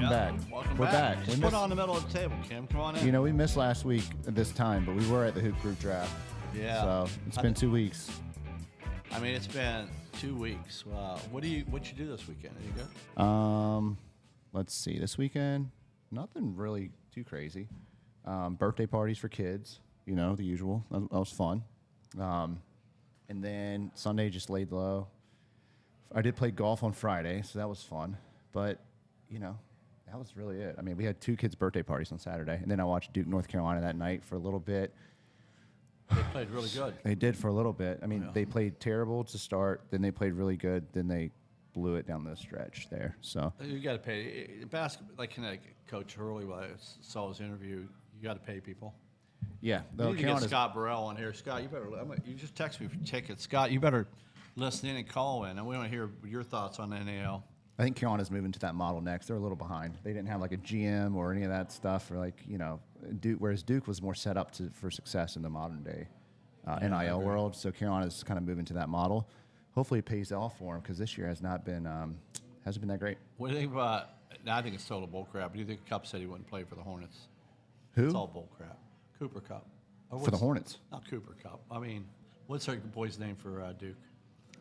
Welcome back. Welcome We're back. Just put it on the middle of the table, Kim. Come on in. You know, we missed last week at this time, but we were at the Hoop Group draft. Yeah. So it's been 2 weeks. I mean, it's been 2 weeks. Wow. What you do this weekend? Are you good? Let's see. This weekend, nothing really too crazy. Birthday parties for kids. You know, the usual. That was fun. And then Sunday just laid low. I did play golf on Friday, so that was fun. But, you know, that was really it. I mean, we had 2 kids' birthday parties on Saturday, and then I watched Duke, North Carolina that night for a little bit. They played really good. They did for a little bit. I mean, They played terrible to start, then they played really good, then they blew it down the stretch there. So You got to pay. Basketball, like Connecticut Coach Hurley, when I saw his interview, you got to pay people. yeah, You need to get Scott Burrell on here. Scott, you just text me for tickets. Scott, you better listen in and call in, and we want to hear your thoughts on NAL. I think Carolina's moving to that model next. They're a little behind. They didn't have like a GM or any of that stuff, or like, you know, Duke. Whereas Duke was more set up for success in the modern day NIL world. So Carolina's kind of moving to that model. Hopefully, it pays off for them because this year hasn't been that great. What do you think about? I think it's total bull crap. Do you think Cup said he wouldn't play for the Hornets? Who? It's all bull crap. Cooper Cup. For the Hornets? Not Cooper Cup. I mean, what's the boy's name for Duke?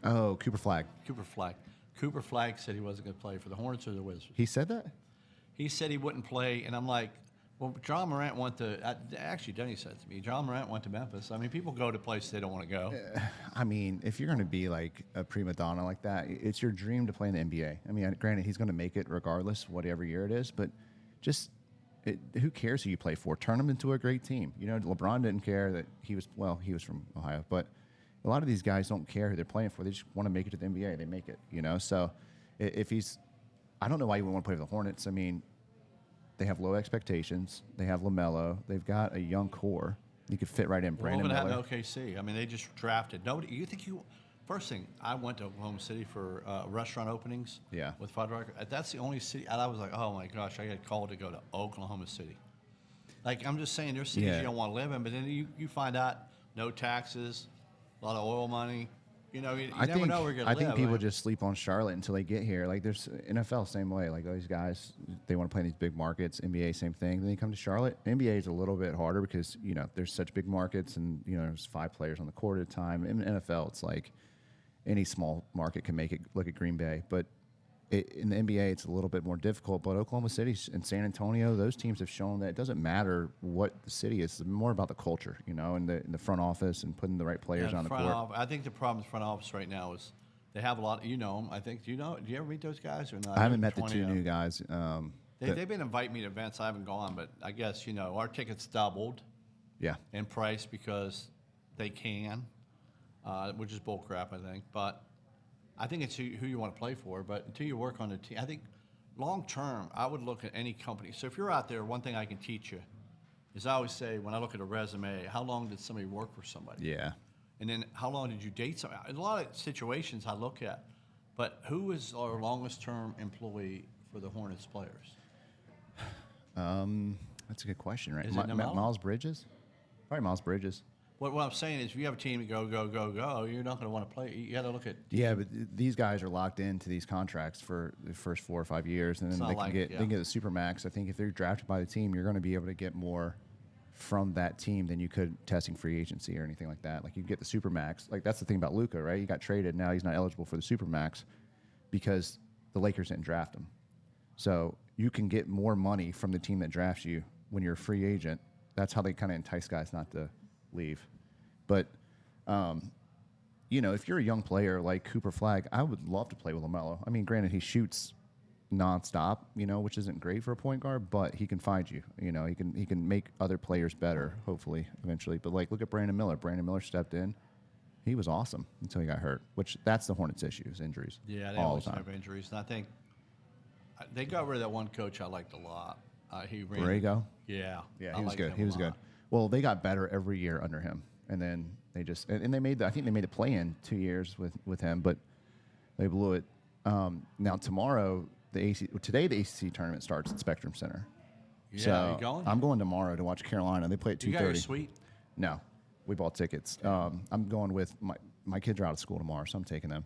Oh, Cooper Flagg. Cooper Flagg. Cooper Flagg said he wasn't going to play for the Hornets or the Wizards. He said that? He said he wouldn't play, and I'm like, well, John Morant went to actually, Denny said to me, John Morant went to Memphis. I mean, people go to places they don't want to go. I mean, if you're going to be like a prima donna like that, it's your dream to play in the NBA. I mean, granted, he's going to make it regardless, whatever year it is, but just who cares who you play for? Turn them into a great team. You know, LeBron didn't care that he was from Ohio, but a lot of these guys don't care who they're playing for. They just want to make it to the NBA. They make it, you know? So if he's – I don't know why he would want to play for the Hornets. I mean, they have low expectations. They have LaMelo. They've got a young core. You could fit right in. Brandon Miller. Well, OKC. I mean, they just drafted. Nobody. You think you – first thing, I went to Oklahoma City for restaurant openings with Fuddrucker. That's the only city – and I was like, oh, my gosh, I got called to go to Oklahoma City. Like, I'm just saying, there's cities you don't want to live in, but then you find out no taxes – a lot of oil money. You know, you never know where you're going to live. I think people just sleep on Charlotte until they get here. Like, there's NFL, same way. Like, those guys, they want to play in these big markets. NBA, same thing. Then they come to Charlotte. NBA is a little bit harder because, you know, there's such big markets and, you know, there's 5 players on the court at a time. In NFL, it's like any small market can make it. Look at Green Bay. But in the NBA, it's a little bit more difficult. But Oklahoma City and San Antonio, those teams have shown that it doesn't matter what the city is. It's more about the culture, you know, and the front office and putting the right players on the court. I think the problem with front office right now is they have a lot. You know them. I think. Do you ever meet those guys or not? I haven't met the 2 new guys. They've been inviting me to events. I haven't gone, but I guess, you know, our tickets doubled. Yeah. In price because they can, which is bull crap, I think. But I think it's who you want to play for, but until you work on the team, I think long term, I would look at any company. So if you're out there, one thing I can teach you is I always say when I look at a resume, how long did somebody work for somebody? Yeah. And then how long did you date somebody? In a lot of situations I look at, but who is our longest term employee for the Hornets players? That's a good question, right? Is it Miles Bridges? Probably Miles Bridges. What I'm saying is, if you have a team that go, you're not going to want to play. You got to look at. Yeah, but these guys are locked into these contracts for the first 4 or 5 years, and then they can get the supermax. I think if they're drafted by the team, you're going to be able to get more from that team than you could testing free agency or anything like that. Like you get the supermax. Like that's the thing about Luka, right? He got traded, now he's not eligible for the supermax because the Lakers didn't draft him. So you can get more money from the team that drafts you when you're a free agent. That's how they kind of entice guys not to leave. But, you know, if you're a young player like Cooper Flagg, I would love to play with LaMelo. I mean, granted, he shoots nonstop, you know, which isn't great for a point guard, but he can find you. You know, he can make other players better, hopefully, eventually. But, like, look at Brandon Miller. Brandon Miller stepped in. He was awesome until he got hurt, which that's the Hornets' issues, injuries. Yeah, they always have injuries. And I think they got rid of that one coach I liked a lot. Borrego? Yeah. Yeah, he was good. He was good. Well, they got better every year under him. And then they just and they made I think they made a play in 2 years with him, but they blew it. Now tomorrow today the ACC tournament starts at Spectrum Center. Yeah, so are you going? I'm going tomorrow to watch Carolina. They play at 2:30. You got your suite? No, we bought tickets. I'm going with my kids are out of school tomorrow, so I'm taking them.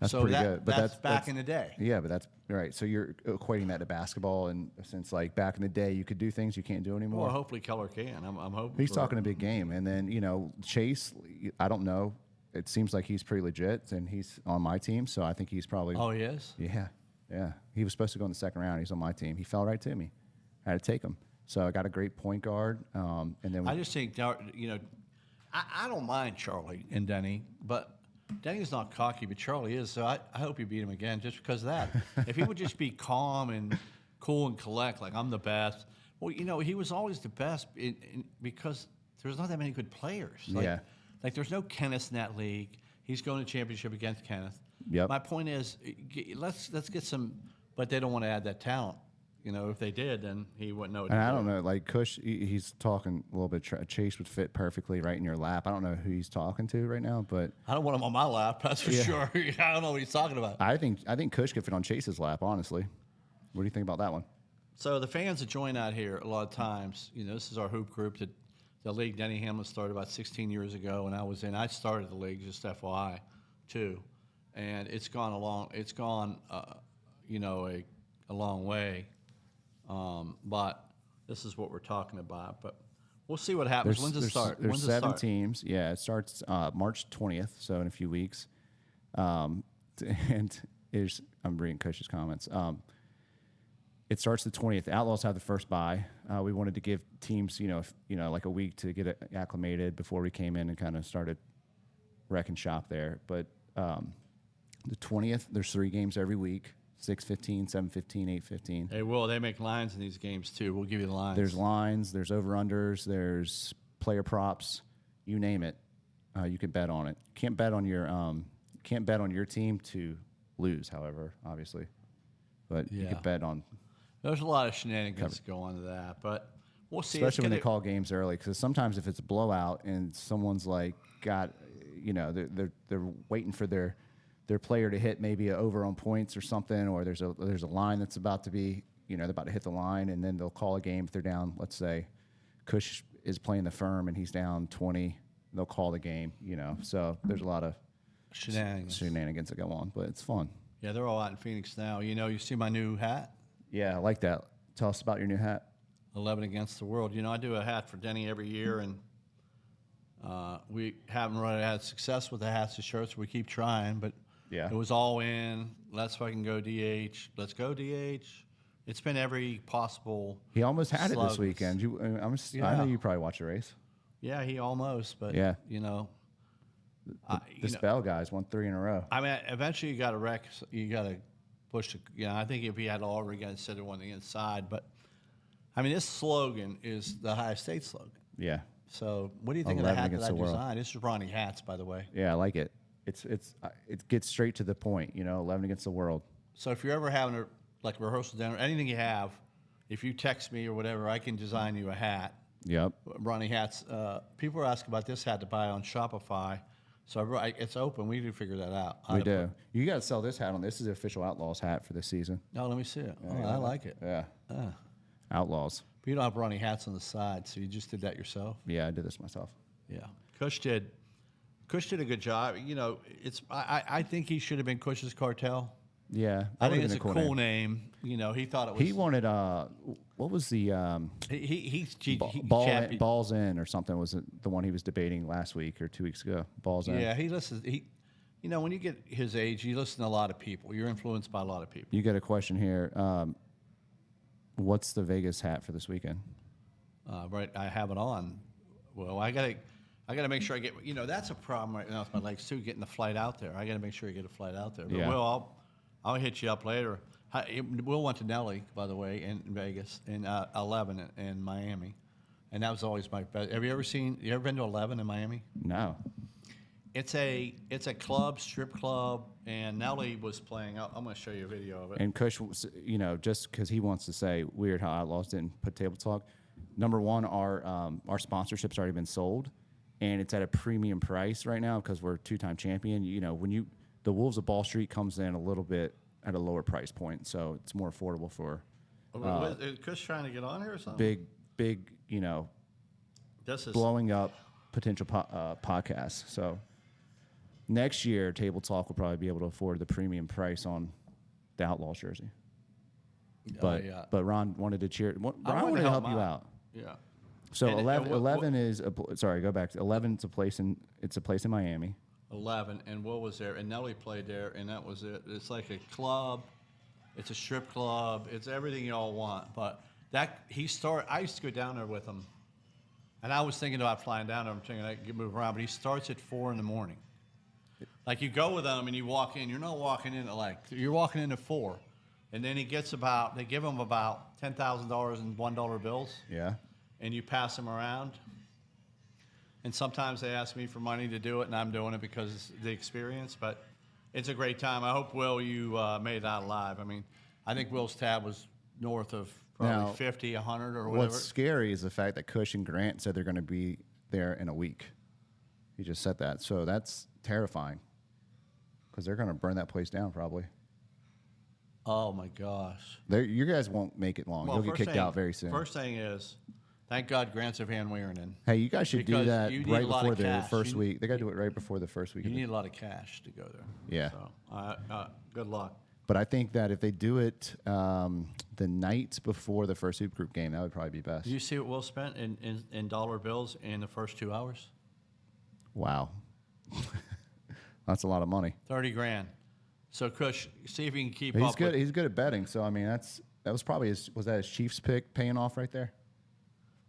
That's pretty good. But that's back in the day. Yeah, but that's right. So you're equating that to basketball, and since like back in the day, you could do things you can't do anymore. Well, hopefully Keller can. I'm hoping. He's talking a big game, and then Chase. I don't know. It seems like he's pretty legit, and he's on my team, so I think he's probably. Oh, he is. Yeah. He was supposed to go in the second round. He's on my team. He fell right to me. I had to take him. So I got a great point guard, and then I just think I don't mind Charlie and Denny, but. Denny's not cocky, but Charlie is, so I hope you beat him again just because of that. If he would just be calm and cool and collect, like I'm the best. Well, he was always the best because there's not that many good players. Like there's no Kenneth in that league. He's going to championship against Kenneth. Yep. My point is, let's get some, but they don't want to add that talent. If they did, then he wouldn't know what to do. I don't know. Like Kush, he's talking a little bit. Chase would fit perfectly right in your lap. I don't know who he's talking to right now, but I don't want him on my lap. That's for sure. I don't know what he's talking about. I think Kush could fit on Chase's lap. Honestly, what do you think about that one? So the fans that join out here a lot of times, this is our hoop group that the league Denny Hamlin started about 16 years ago, and I started the league, just FYI, too, and it's gone along. It's gone, a long way. But this is what we're talking about. But we'll see what happens. When's it start? There's 7 teams. Yeah, it starts March 20th, so in a few weeks. And I'm reading Kush's comments. It starts the 20th. Outlaws have the first bye. We wanted to give teams, like a week to get acclimated before we came in and kind of started wrecking shop there. But the 20th, there's 3 games every week. 6:15, 7:15, 8:15. Hey, Will, they make lines in these games too. We'll give you the lines. There's lines, there's over-unders, there's player props, you name it. You can bet on it. Can't bet on your team to lose, however, obviously. But you can bet on. There's a lot of shenanigans that go on to that, but we'll see. Especially when they call games early, because sometimes if it's a blowout and someone's like they're waiting for their player to hit maybe over on points or something, or there's a line that's about to be, they're about to hit the line, and then they'll call a game if they're down. Let's say Kush is playing the firm and he's down 20, they'll call the game. So there's a lot of shenanigans that go on, but it's fun. Yeah, they're all out in Phoenix now. You see my new hat? Yeah, I like that. Tell us about your new hat. 11 Against the World. I do a hat for Denny every year, and we haven't really had success with the hats and shirts. We keep trying, but. Yeah. It was all in. Let's fucking go DH. Let's go DH. It's been every possible. He almost had it this weekend. I know you probably watched the race. Yeah, he almost, but yeah. The Spell guys won 3 in a row. I mean, eventually you got to wreck. You got to push. I think if he had all again instead of on the inside, but I mean, this slogan is the Ohio State slogan. Yeah. So, what do you think of the hat that I designed? This is Ronnie hats, by the way. Yeah, I like it. It gets straight to the point, 11 against the world. So if you're ever having a rehearsal dinner, anything you have, if you text me or whatever, I can design you a hat. Yep. Ronnie hats. People are asking about this hat to buy on Shopify. So it's open. We do figure that out. We do. You got to sell this hat on. This is the official Outlaws hat for this season. No, let me see it. I like it. Yeah. Outlaws. But you don't have Ronnie hats on the side, so you just did that yourself? Yeah, I did this myself. Yeah. Kush did a good job. I think he should have been Kush's Cartel. Yeah, I think it's a cool name. He thought it was. He wanted what was the Balls In or something was the one he was debating last week or 2 weeks ago. Balls In. Yeah, he listens. When you get his age, you listen to a lot of people. You're influenced by a lot of people. You got a question here. What's the Vegas hat for this weekend? Right, I have it on. Well, I gotta make sure I get. That's a problem right now with my legs too. Getting the flight out there. I gotta make sure I get a flight out there. But Will, I'll hit you up later. Will went to Nelly, by the way, in Vegas, in 11 in Miami, and that was always my best. You ever been to 11 in Miami? No. It's a strip club, and Nelly was playing. I'm going to show you a video of it. And Kush, just because he wants to say weird how Outlaws didn't put Table Talk. Number one, our sponsorship's already been sold, and it's at a premium price right now because we're 2-time champion. The Wolves of Ball Street comes in a little bit at a lower price point, so it's more affordable for. Is Kush trying to get on here or something? Big, this is blowing up potential podcasts. So Next year, Table Talk will probably be able to afford the premium price on the Outlaws jersey. But Ron wanted to cheer. Ron wanted to help you out. Yeah. So 11 is sorry. Go back. 11. It's a place in Miami. 11, and what was there? And Nelly played there, and that was it. It's like a club. It's a strip club. It's everything you all want. But I used to go down there with him, and I was thinking about flying down there. I'm thinking I could move around, but he starts at 4 in the morning. Like you go with him and you walk in. You're not walking in you're walking in at 4, and then they give him about $10,000 in $1 bills. Yeah. And you pass them around. And sometimes they ask me for money to do it, and I'm doing it because it's the experience. But it's a great time. I hope, Will, you made it out alive. I mean, I think Will's tab was north of probably 50, 100, or whatever. What's scary is the fact that Cush and Grant said they're going to be there in a week. He just said that. So that's terrifying because they're going to burn that place down probably. Oh, my gosh. You guys won't make it long. You'll get kicked out very soon. First thing is, thank God Grant's a Van Weeren. Hey, you guys should do that right before the first week. They got to do it right before the first week. You need a lot of cash to go there. Yeah. So, good luck. But I think that if they do it the night before the first Hoop Group game, that would probably be best. Do you see what Will spent in dollar bills in the first 2 hours? Wow. That's a lot of money. 30 grand. So, Kush, see if you can keep up. He's good. He's good at betting. So, I mean, that was probably was that his Chiefs pick paying off right there?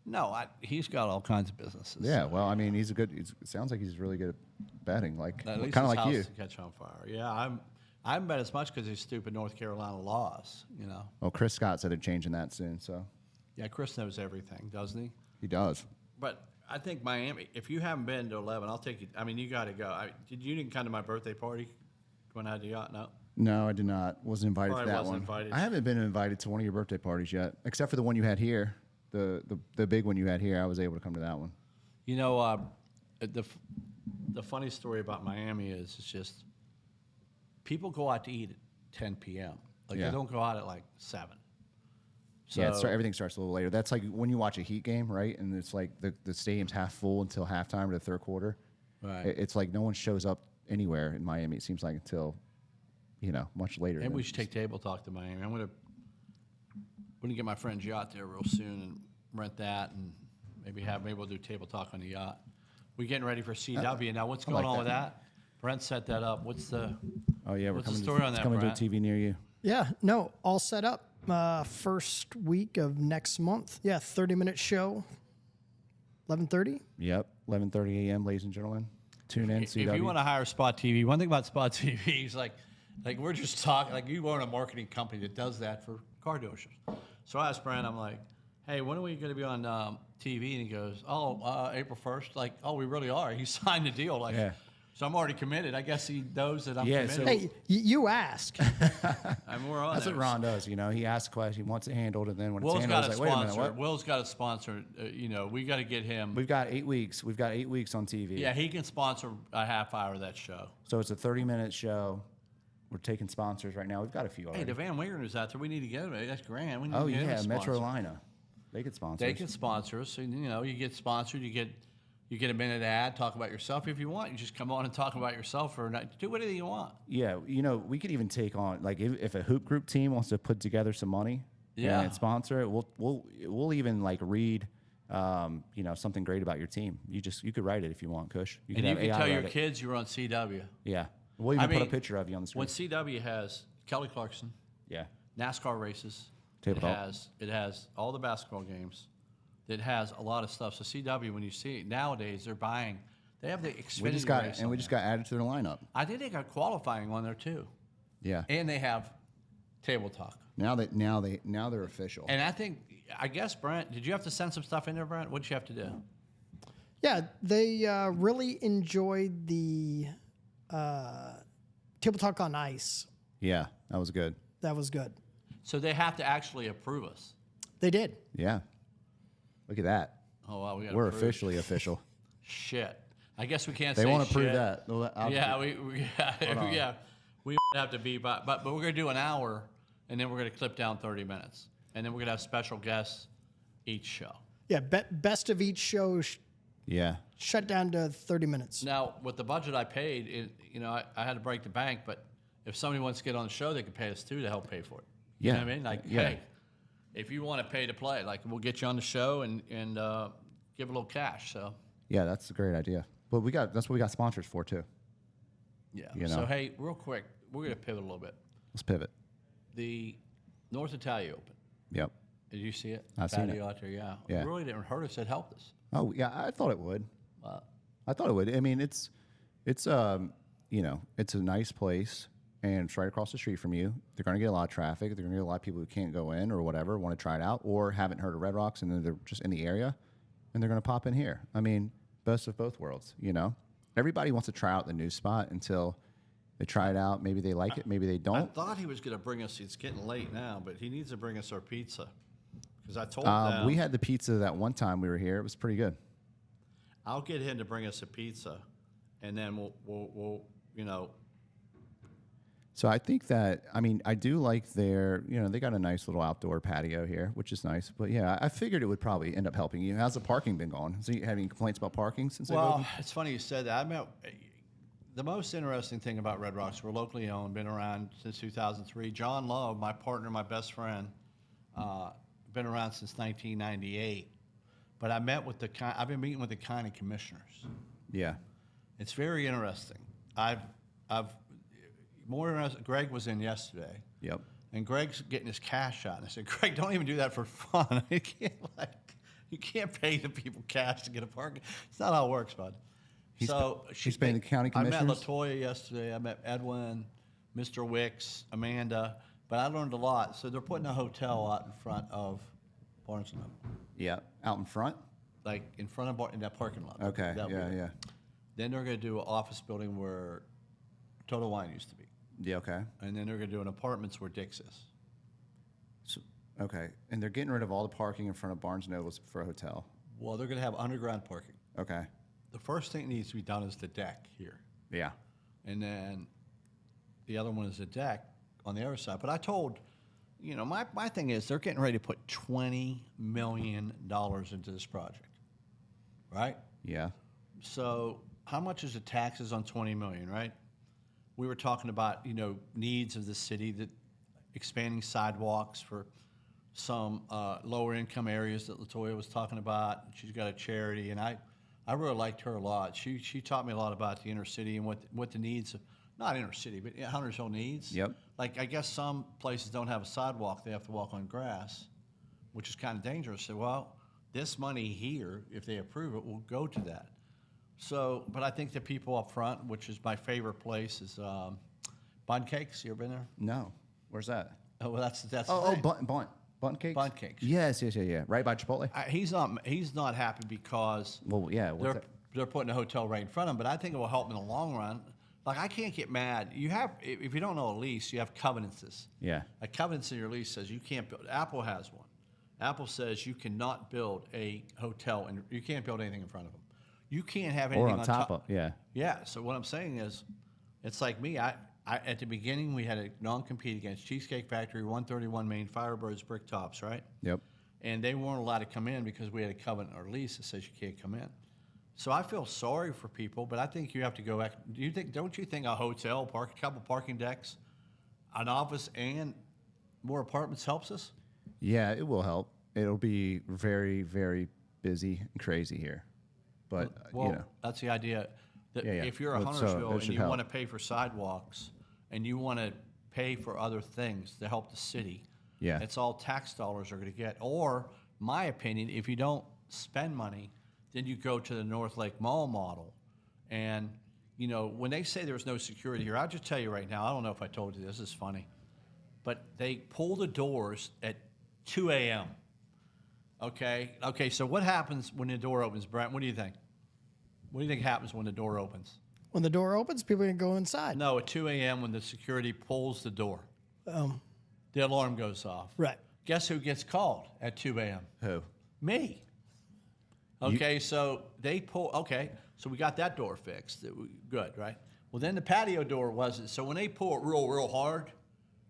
No, he's got all kinds of businesses. Yeah, well, I mean, it sounds like he's really good at betting, kind of like you. Catch on fire. Yeah, I haven't bet as much because of these stupid North Carolina laws, you know. Well, Chris Scott said they're changing that soon, so. Yeah, Chris knows everything, doesn't he? He does. But I think Miami, if you haven't been to 11, I'll take you. I mean, you got to go. You didn't come to my birthday party when I had the yacht? No? No, I did not. Wasn't invited to that one. Invited. I haven't been invited to one of your birthday parties yet, except for the one you had here. The big one you had here, I was able to come to that one. You know, the funny story about Miami is it's just people go out to eat at 10 p.m. They don't go out at like 7. So, yeah, everything starts a little later. That's like when you watch a Heat game, right? And it's like the stadium's half full until halftime or the third quarter. Right. It's like no one shows up anywhere in Miami, it seems like, until, much later. Maybe we should take Table Talk to Miami. I'm going to get my friend's yacht there real soon and rent that, and maybe we'll do Table Talk on the yacht. We're getting ready for CW. Now, what's going on with that? Brent set that up. What's the story on that, coming Brent? to a TV near you. Yeah, no, all set up. First week of next month. Yeah, 30-minute show. 11:30? Yep, 11:30 a.m., ladies and gentlemen. Tune in, CW. If you want to hire Spot TV, one thing about Spot TV is like we're just talking, like you own a marketing company that does that for car dealerships. So I asked Brent, I'm like, hey, when are we going to be on TV? And he goes, April 1st. Like, oh, we really are. He signed the deal. Like, yeah. So I'm already committed. I guess he knows that I'm committed. So hey, you ask. We're on That's what Ron does. He asks a question, he wants it handled, and then when Will's it's handled, got he's like, wait a minute, what? Will's got a sponsor. We got to get him. We've got 8 weeks. We've got 8 weeks on TV. Yeah, he can sponsor a half hour of that show. So it's a 30-minute show. We're taking sponsors right now. We've got a few already. Hey, the Van Weeren's out there. We need to get him. That's grand. We need to get him a sponsor. Metrolina. They could sponsor. They can sponsor us. So, you get sponsored. You get a minute ad. Talk about yourself if you want. You just come on and talk about yourself or do whatever you want. Yeah, we could even take on if a Hoop Group team wants to put together some money and sponsor it. We'll even read something great about your team. You could write it if you want, Kush. You can tell your kids you were on CW. Yeah. We'll even put a picture of you on the screen. When CW has Kelly Clarkson, NASCAR races, it has all the basketball games. It has a lot of stuff. So CW, when you see it nowadays, they have the Xfinity race. And we just got added to their lineup. I think they got qualifying on there too. Yeah. And they have Table Talk. Now they're official. And I guess Brent, did you have to send some stuff in there, Brent? What did you have to do? Yeah, they really enjoyed the Table Talk on Ice. Yeah, that was good. That was good. So they have to actually approve us. They did. Yeah. Look at that. Oh, wow. We're officially official. Shit. I guess we can't they say want to prove shit. that. We have to be, but we're going to do an hour, and then we're going to clip down 30 minutes. And then we're going to have special guests each show. Yeah, best of each show Yeah. Shut down to 30 minutes. Now, with the budget I paid, I had to break the bank, but if somebody wants to get on the show, they can pay us too to help pay for it. You know what I mean? Like, hey, if you want to pay to play, like we'll get you on the show and give a little cash. So yeah, that's a great idea. But that's what we got sponsors for too. Yeah. So hey, real quick, we're gonna pivot a little bit. Let's pivot. The North Italia Open. Yep. Did you see it? I've seen it. Out there, yeah. Yeah. It really didn't hurt us. It helped us. Oh yeah, I thought it would. I thought it would. I mean, it's it's a nice place, and it's right across the street from you. They're going to get a lot of traffic. They're going to get a lot of people who can't go in or whatever, want to try it out, or haven't heard of Red Rocks, and then they're just in the area, and they're going to pop in here. I mean, best of both worlds. Everybody wants to try out the new spot until they try it out. Maybe they like it. Maybe they don't. I thought he was going to bring us. It's getting late now, but he needs to bring us our pizza. Because I told them we had the pizza that one time we were here. It was pretty good. I'll get him to bring us a pizza, and then we'll So I think that, I do like they got a nice little outdoor patio here, which is nice. But yeah, I figured it would probably end up helping you. How's the parking been going? So you have any complaints about parking since they've opened? It's funny you said that. The most interesting thing about Red Rocks, we're locally owned, been around since 2003. John Love, my partner, my best friend, been around since 1998. But I've been meeting with the county commissioners. Yeah. It's very interesting. More interesting. Greg was in yesterday. Yep. And Greg's getting his cash out. And I said, Greg, don't even do that for fun. You can't pay the people cash to get a parking. It's not how it works, bud. She's paying the county commissioners? I met LaToya yesterday. I met Edwin, Mr. Wicks, Amanda. But I learned a lot. So they're putting a hotel out in front of Barnes & Noble. Yeah, out in front? Like in front of in that parking lot. Okay, yeah. Then they're going to do an office building where Total Wine used to be. Yeah, okay. And then they're going to do an apartments where Dick's is. So, okay, and they're getting rid of all the parking in front of Barnes & Noble's for a hotel. Well, they're going to have underground parking. Okay. The first thing that needs to be done is the deck here. Yeah. And then the other one is the deck on the other side. But I told, my thing is they're getting ready to put $20 million into this project, right? Yeah. So how much is the taxes on $20 million, right? We were talking about, needs of the city, that expanding sidewalks for some lower income areas that LaToya was talking about. She's got a charity, and I really liked her a lot. She taught me a lot about the inner city and what the needs of, not inner city, but Hunter's Hill needs. Yep. Like, I guess some places don't have a sidewalk. They have to walk on grass, which is kind of dangerous. So, well, this money here, if they approve it, will go to that. So, but I think the people up front, which is my favorite place, is Bun Cakes. You ever been there? No. Where's that? Oh, well, that's Bun Cakes? Bun Cakes. Yes. Right by Chipotle? He's not happy because they're putting a hotel right in front of him, but I think it will help in the long run. Like, I can't get mad. If you don't know a lease, you have covenants. Yeah. A covenant in your lease says you can't build. Apple has one. Apple says you cannot build a hotel, and you can't build anything in front of them. You can't have anything on top of. Yeah. Yeah. So what I'm saying is, it's like me. I at the beginning we had a non-compete against Cheesecake Factory, 131 Main, Firebirds, Brick Tops, right? Yep. And they weren't allowed to come in because we had a covenant or lease that says you can't come in. So I feel sorry for people, but I think you have to go back. Don't you think a hotel, a couple parking decks, an office, and more apartments helps us? Yeah, it will help. It'll be very, very busy and crazy here. But, that's the idea. That if you're a Huntersville and you want to pay for sidewalks and you want to pay for other things to help the city, it's all tax dollars are going to get. Or, my opinion, if you don't spend money, then you go to the North Lake Mall model. And, when they say there's no security here, I'll just tell you right now, I don't know if I told you this is funny, but they pull the doors at 2 a.m. Okay, so what happens when the door opens, Brent? What do you think? What do you think happens when the door opens? When the door opens, people can go inside. No, at 2 a.m. when the security pulls the door. The alarm goes off. Right. Guess who gets called at 2 a.m.? Who? Me. Okay, so they pull, so we got that door fixed. Good, right? Well, then the patio door wasn't. So when they pull it real, real hard,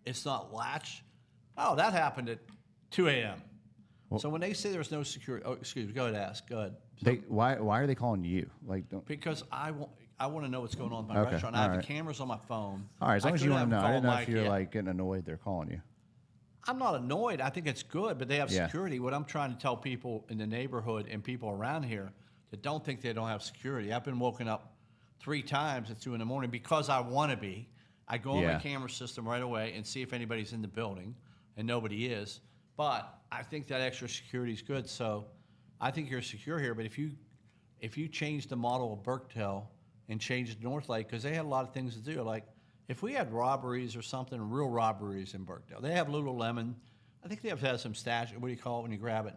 it's not latched. Oh, that happened at 2 a.m. So when they say there's no security, excuse me, go ahead, ask. Go ahead. So why are they calling you? Because I want to know what's going on with my restaurant. I have the cameras on my phone. All right, as long as you want to know. I didn't know if you're getting annoyed they're calling you. I'm not annoyed. I think it's good, but they have security. What I'm trying to tell people in the neighborhood and people around here that don't think they don't have security. I've been woken up 3 times at 2 in the morning because I want to be. I go on my camera system right away and see if anybody's in the building, and nobody is. But I think that extra security is good. So I think you're secure here. But if you change the model of Burketail and change it to North Lake, because they had a lot of things to do, like if we had robberies or something, real robberies in Burketail, they have Lululemon. I think they have to have some stash. What do you call it when you grab it?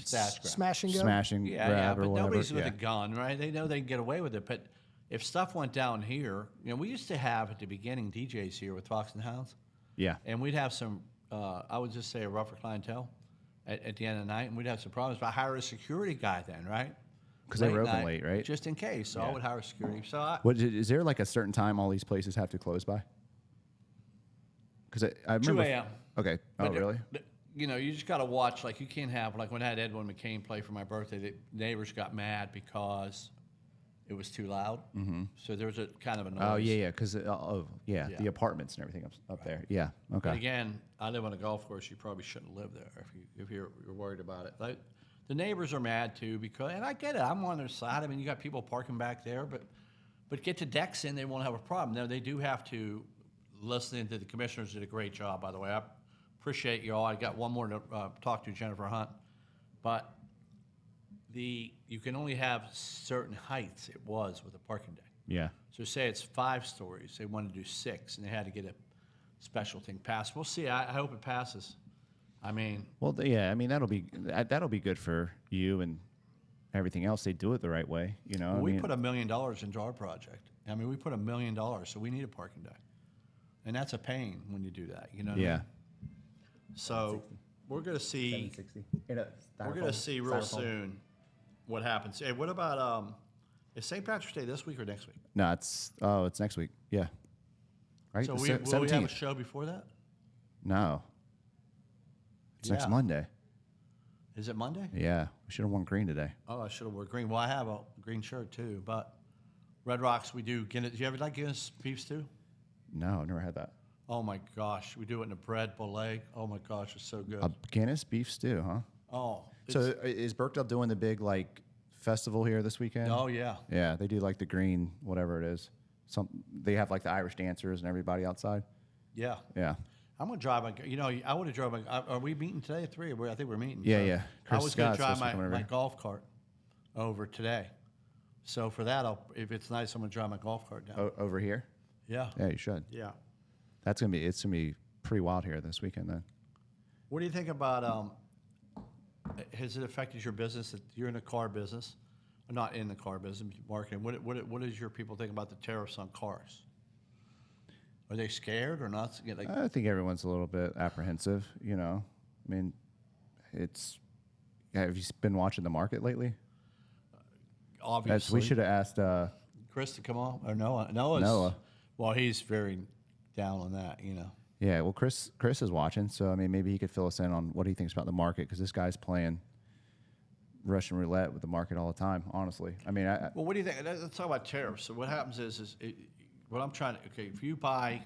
Stash grab. Smash and go? Smashing grab but or whatever. Nobody's with a gun, right? They know they can get away with it. But if stuff went down here, we used to have at the beginning DJs here with Fox and Hounds. Yeah. And we'd have some, I would just say a rougher clientele at the end of the night, and we'd have some problems. But I hired a security guy then, right? Because they were open late, right? Just in case. So I would hire security. So is there like a certain time all these places have to close by? Because I remember 2 a.m. Okay. But really? You just got to watch. Like you can't have when I had Edwin McCain play for my birthday, the neighbors got mad because it was too loud. Mm-hmm. So there was a kind of a noise. Oh yeah, because the apartments and everything up there. Yeah. Okay. But again, I live on a golf course. You probably shouldn't live there if you're worried about it. Like, the neighbors are mad too and I get it. I'm on their side. I mean, you got people parking back there, but get the decks in, they won't have a problem. Now they do have to listen to the commissioners. Did a great job, by the way. I appreciate you all. I got one more to talk to, Jennifer Hunt, but you can only have certain heights. It was with a parking deck. Yeah. So say it's 5 stories. They wanted to do 6, and they had to get a special thing passed. We'll see. I hope it passes. I mean, that'll be good for you and everything else. They do it the right way, We put $1 million into our project. I mean, we put $1 million, so we need a parking deck, and that's a pain when you do that. What I mean? So we're going to see. We're going to see real soon what happens. Hey, what about is St. Patrick's Day this week or next week? No, it's next week. Yeah. Right. So will we have a show before that? No. It's next Monday. Is it Monday? Yeah. We should have worn green today. Oh, I should have worn green. Well, I have a green shirt too, but Red Rocks, we do Guinness. Do you ever like Guinness beef stew? No, I've never had that. Oh my gosh. We do it in a bread bullet. Oh my gosh, it's so good. A Guinness beef stew, huh? Oh. So is Burketail doing the big festival here this weekend? Oh yeah. Yeah, they do the green, whatever it is. They have the Irish dancers and everybody outside. Yeah. Yeah. I'm going to drive I would have drove are we meeting today at 3? I think we're meeting. Yeah, yeah. I was going to drive my golf cart over today. So for that, if it's nice, I'm going to drive my golf cart down. Over here? Yeah. Yeah, you should. Yeah. It's going to be pretty wild here this weekend then. What do you think about, has it affected your business? You're in the car business. Not in the car business, marketing. What does your people think about the tariffs on cars? Are they scared or not? I think everyone's a little bit apprehensive, I mean, have you been watching the market lately? Obviously. We should have asked Chris to come on, or Noah. Noah. Well, he's very down on that, Yeah, well, Chris is watching, so, I mean, maybe he could fill us in on what he thinks about the market, because this guy's playing Russian roulette with the market all the time, honestly. I mean, well, what do you think? Let's talk about tariffs. So what happens is what I'm trying to, if you buy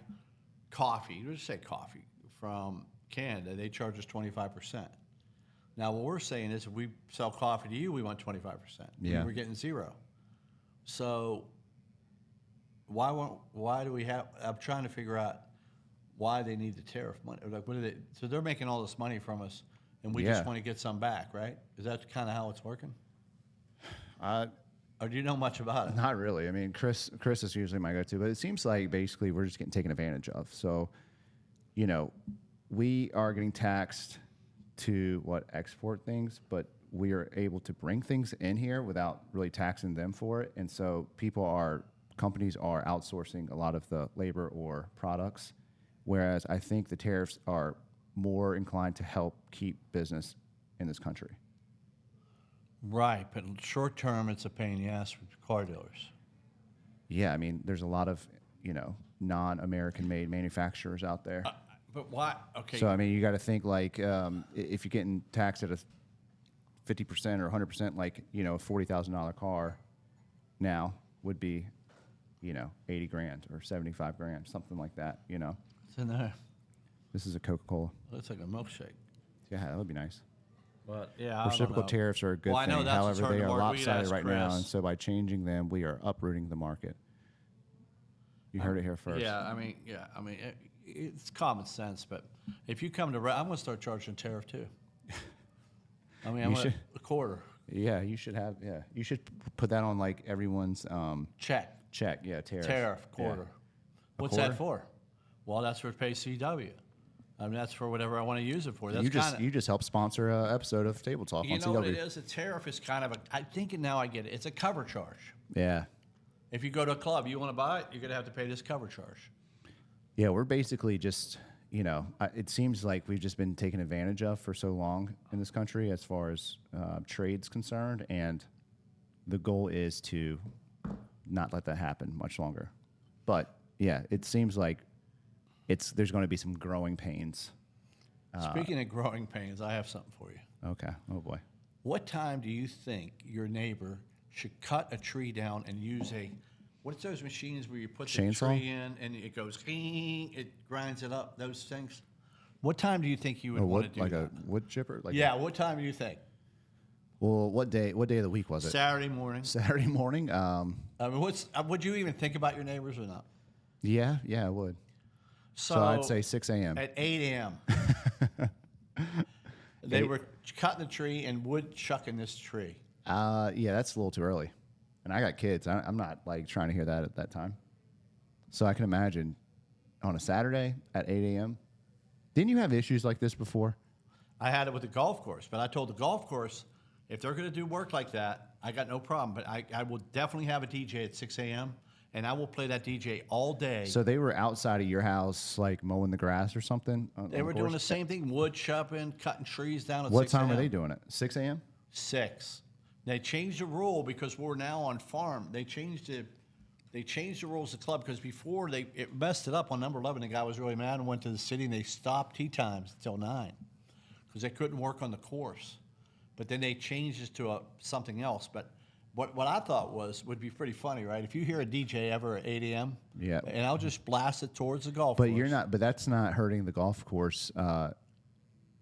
coffee, let's say coffee from Canada, they charge us 25%. Now, what we're saying is if we sell coffee to you, we want 25%. Yeah. We're getting 0. So why do we have, I'm trying to figure out why they need the tariff money. So they're making all this money from us, and we just want to get some back, right? Is that kind of how it's working? Or do you know much about it? Not really. I mean, Chris is usually my go-to, but it seems like basically we're just getting taken advantage of. So, we are getting taxed to export things, but we are able to bring things in here without really taxing them for it. And so companies are outsourcing a lot of the labor or products, whereas I think the tariffs are more inclined to help keep business in this country. Right, but short term, it's a pain in the ass for car dealers. Yeah, I mean, there's a lot of, non-American made manufacturers out there. But why? Okay. So I mean, you got to think like if you're getting taxed at a 50% or 100%, like a $40,000 car now would be, 80 grand or 75 grand, something like that. What's in there? This is a Coca-Cola. Looks like a milkshake. Yeah, that would be nice. But yeah, reciprocal tariffs are a good thing. However, they are lopsided right now, and so by changing them, we are uprooting the market. You heard it here first. Yeah, I mean, it's common sense, but if you come to, I'm going to start charging tariff too. I mean, a quarter. Yeah, you should have. Yeah, you should put that on like everyone's check. Yeah, tariff. Tariff quarter. Yeah. What's that for? Well, that's for pay CW. I mean, that's for whatever I want to use it for. That's you just help sponsor an episode of Table Talk on CW. You know what it is? A tariff is kind of I think now I get it. It's a cover charge. Yeah. If you go to a club, you want to buy it, you're going to have to pay this cover charge. Yeah, we're basically just, it seems like we've just been taken advantage of for so long in this country as far as trade's concerned, and the goal is to not let that happen much longer. But yeah, it seems like there's going to be some growing pains. Speaking of growing pains, I have something for you. Okay. Oh boy. What time do you think your neighbor should cut a tree down and use what's those machines where you put chainsaw? The tree in and it goes, it grinds it up, those things? What time do you think you would want to do like that? a wood chipper? What time do you think? Well, what day of the week was it? Saturday morning. Saturday morning? I mean, would you even think about your neighbors or not? Yeah, I would. So I'd say 6 a.m. At 8 a.m. They were cutting the tree and wood chucking this tree. Yeah, that's a little too early. And I got kids. I'm not like trying to hear that at that time. So I can imagine on a Saturday at 8 a.m. Didn't you have issues like this before? I had it with the golf course, but I told the golf course, if they're going to do work like that, I got no problem. But I will definitely have a DJ at 6 a.m., and I will play that DJ all day. So they were outside of your house, like mowing the grass or something? They were doing the same thing, wood chopping, cutting trees down at 6 a.m. What time were they doing it? 6 a.m.? 6. They changed the rule because we're now on farm. They changed the rules of the club because before it messed it up on number 11. The guy was really mad and went to the city and they stopped tee times until 9 because they couldn't work on the course. But then they changed it to something else. But what I thought would be pretty funny, right? If you hear a DJ ever at 8 a.m. Yeah, and I'll just blast it towards the golf course. But that's not hurting the golf course.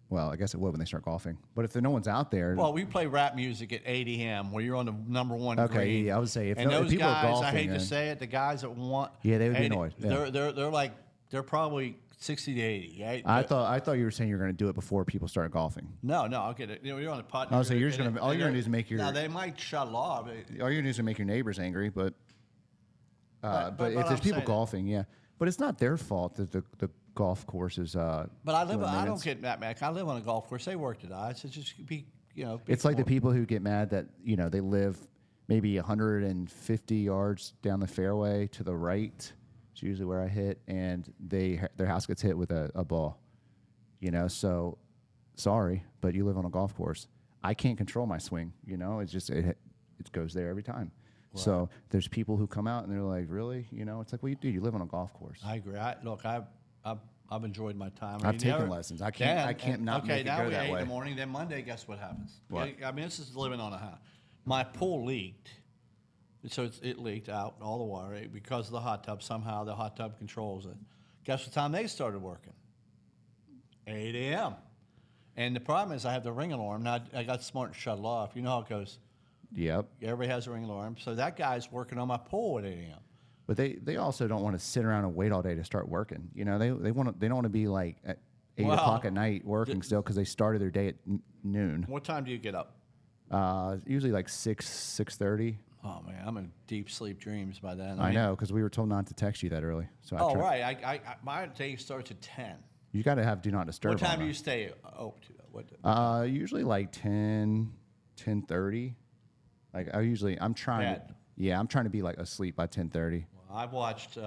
Well, I guess it would when they start golfing. But if no one's out there... Well, we play rap music at 8 a.m. where you're on the number 1 green. Okay, yeah, I would say if those people guys, are golfing... I hate to say it, the guys that want... Yeah, they would be annoyed. Yeah. They're probably 60 to 80, right? I thought you were saying you were going to do it before people started golfing. No, I'll get it. You're on the putt. Oh, so you're just going to... All you're going to do is make your... Now, they might shut it off. All you're going to do is make your neighbors angry, but if there's people golfing, yeah. But it's not their fault that the golf course is... But I don't get mad. I live on a golf course. They worked it out. So just be, It's like the people who get mad that, they live maybe 150 yards down the fairway to the right. It's usually where I hit, and their house gets hit with a ball. So sorry, but you live on a golf course. I can't control my swing. It's just it goes there every time. Wow. So there's people who come out and they're like, really? It's like, well, you live on a golf course. I agree. I've enjoyed my time. I've taken lessons. I can't not make it go that way. Okay, now we 8 in the morning. Then Monday, guess what happens? What? I mean, this is living on a house. My pool leaked. So it leaked out all the water because of the hot tub. Somehow the hot tub controls it. Guess what time they started working? 8 a.m. And the problem is I have the ring alarm. Now I got smart and shut it off. You know how it goes. Yep. Everybody has a ring alarm. So that guy's working on my pool at 8 a.m. But they also don't want to sit around and wait all day to start working. They don't want to be like at 8 o'clock at night working still because they started their day at noon. What time do you get up? Usually like 6:30. Oh man, I'm in deep sleep dreams by then. I know because we were told not to text you that early. So right. My day starts at 10. You got to have do not disturb. What time do you stay open to? Usually like 10:30. Like I'm trying to be like asleep by 10:30. Well, I've watched.